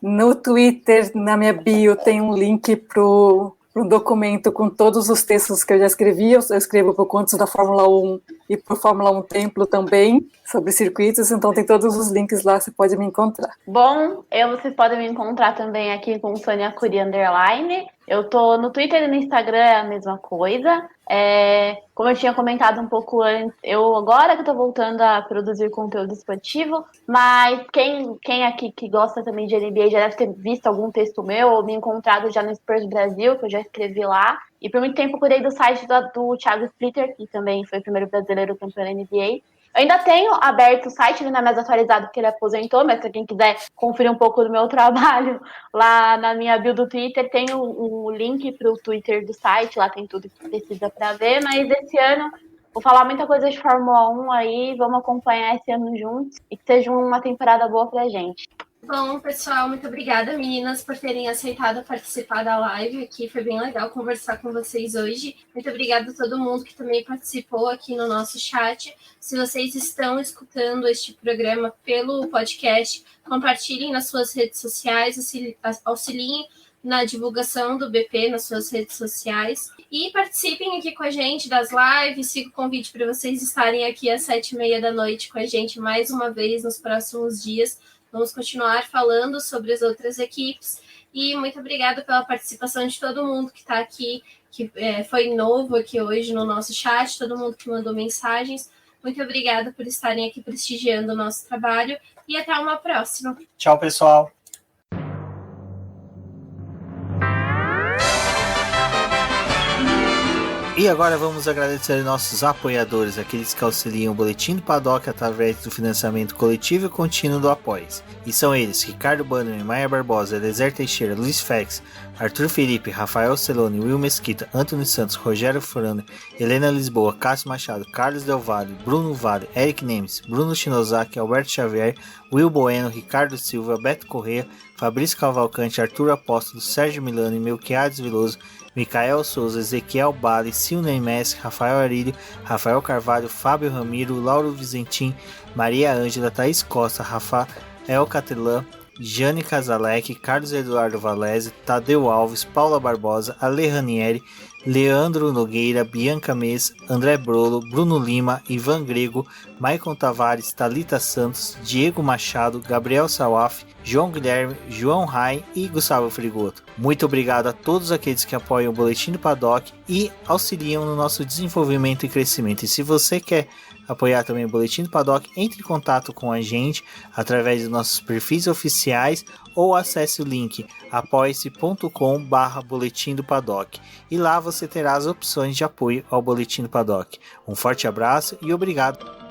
No Twitter, na minha bio, tem um link pro um documento com todos os textos que eu já escrevi. Eu escrevo por contas da Fórmula 1 e por Fórmula 1 Templo também, sobre circuitos, então tem todos os links lá, você pode me encontrar. Bom, vocês podem me encontrar também aqui com Sônia Curi _. Eu tô no Twitter e no Instagram, é a mesma coisa. Como eu tinha comentado um pouco antes, agora que eu tô voltando a produzir conteúdo esportivo, mas quem aqui que gosta também de NBA já deve ter visto algum texto meu ou me encontrado já no Spurs Brasil, que eu já escrevi lá. E por muito tempo eu cuidei do site do Thiago Splitter, que também foi o primeiro brasileiro campeão da NBA. Eu ainda tenho aberto o site, ele não é mais atualizado porque ele aposentou, mas se quem quiser conferir um pouco do meu trabalho, lá na minha bio do Twitter tem um link para o Twitter do site, lá tem tudo que precisa para ver, mas esse ano vou falar muita coisa de Fórmula 1 aí, vamos acompanhar esse ano juntos e que seja uma temporada boa pra gente. Bom, pessoal, muito obrigada, meninas, por terem aceitado participar da live aqui. Foi bem legal conversar com vocês hoje. Muito obrigada a todo mundo que também participou aqui no nosso chat. Se vocês estão escutando este programa pelo podcast, compartilhem nas suas redes sociais, auxiliem na divulgação do BP nas suas redes sociais e participem aqui com a gente das lives. Fica o convite para vocês estarem aqui às 7h30 da noite com a gente mais uma vez nos próximos dias. Vamos continuar falando sobre as outras equipes e muito obrigada pela participação de todo mundo que está aqui, que foi novo aqui hoje no nosso chat, todo mundo que mandou mensagens. Muito obrigada por estarem aqui prestigiando o nosso trabalho e até uma próxima. Tchau, pessoal. E agora vamos agradecer nossos apoiadores, aqueles que auxiliam o Boletim do Paddock através do financiamento coletivo e contínuo do Apoia-se. E são eles: Ricardo Bannerman, Maia Barbosa, Eliezer Teixeira, Luiz Fex, Arthur Felipe, Rafael Celone, Will Mesquita, Antônio Santos, Rogério Furano, Helena Lisboa, Cássio Machado, Carlos Del Valle, Bruno Vale, Eric Nemes, Bruno Shinozaki, Alberto Xavier, Will Bueno, Ricardo Silva, Beto Corrêa, Fabrício Cavalcante, Arthur Apóstolo, Sérgio Milano, Melquiades Veloso, Micael Souza, Ezequiel Bale, Silney Messi, Rafael Arílio, Rafael Carvalho, Fábio Ramiro, Lauro Vizentim, Maria Ângela, Thaís Costa, Rafael Catelã, Jane Casalec, Carlos Eduardo Valese, Tadeu Alves, Paula Barbosa, Ale Ranieri, Leandro Nogueira, Bianca Mês, André Brolo, Bruno Lima, Ivan Grego, Maicon Tavares, Thalita Santos, Diego Machado, Gabriel Sawaf, João Guilherme, João Rai e Gustavo Frigoto. Muito obrigado a todos aqueles que apoiam o Boletim do Paddock e auxiliam no nosso desenvolvimento e crescimento. E se você quer apoiar também o Boletim do Paddock, entre em contato com a gente através dos nossos perfis oficiais ou acesse o link apoia-se.com/Boletim do Paddock e lá você terá as opções de apoio ao Boletim do Paddock. Um forte abraço e obrigado!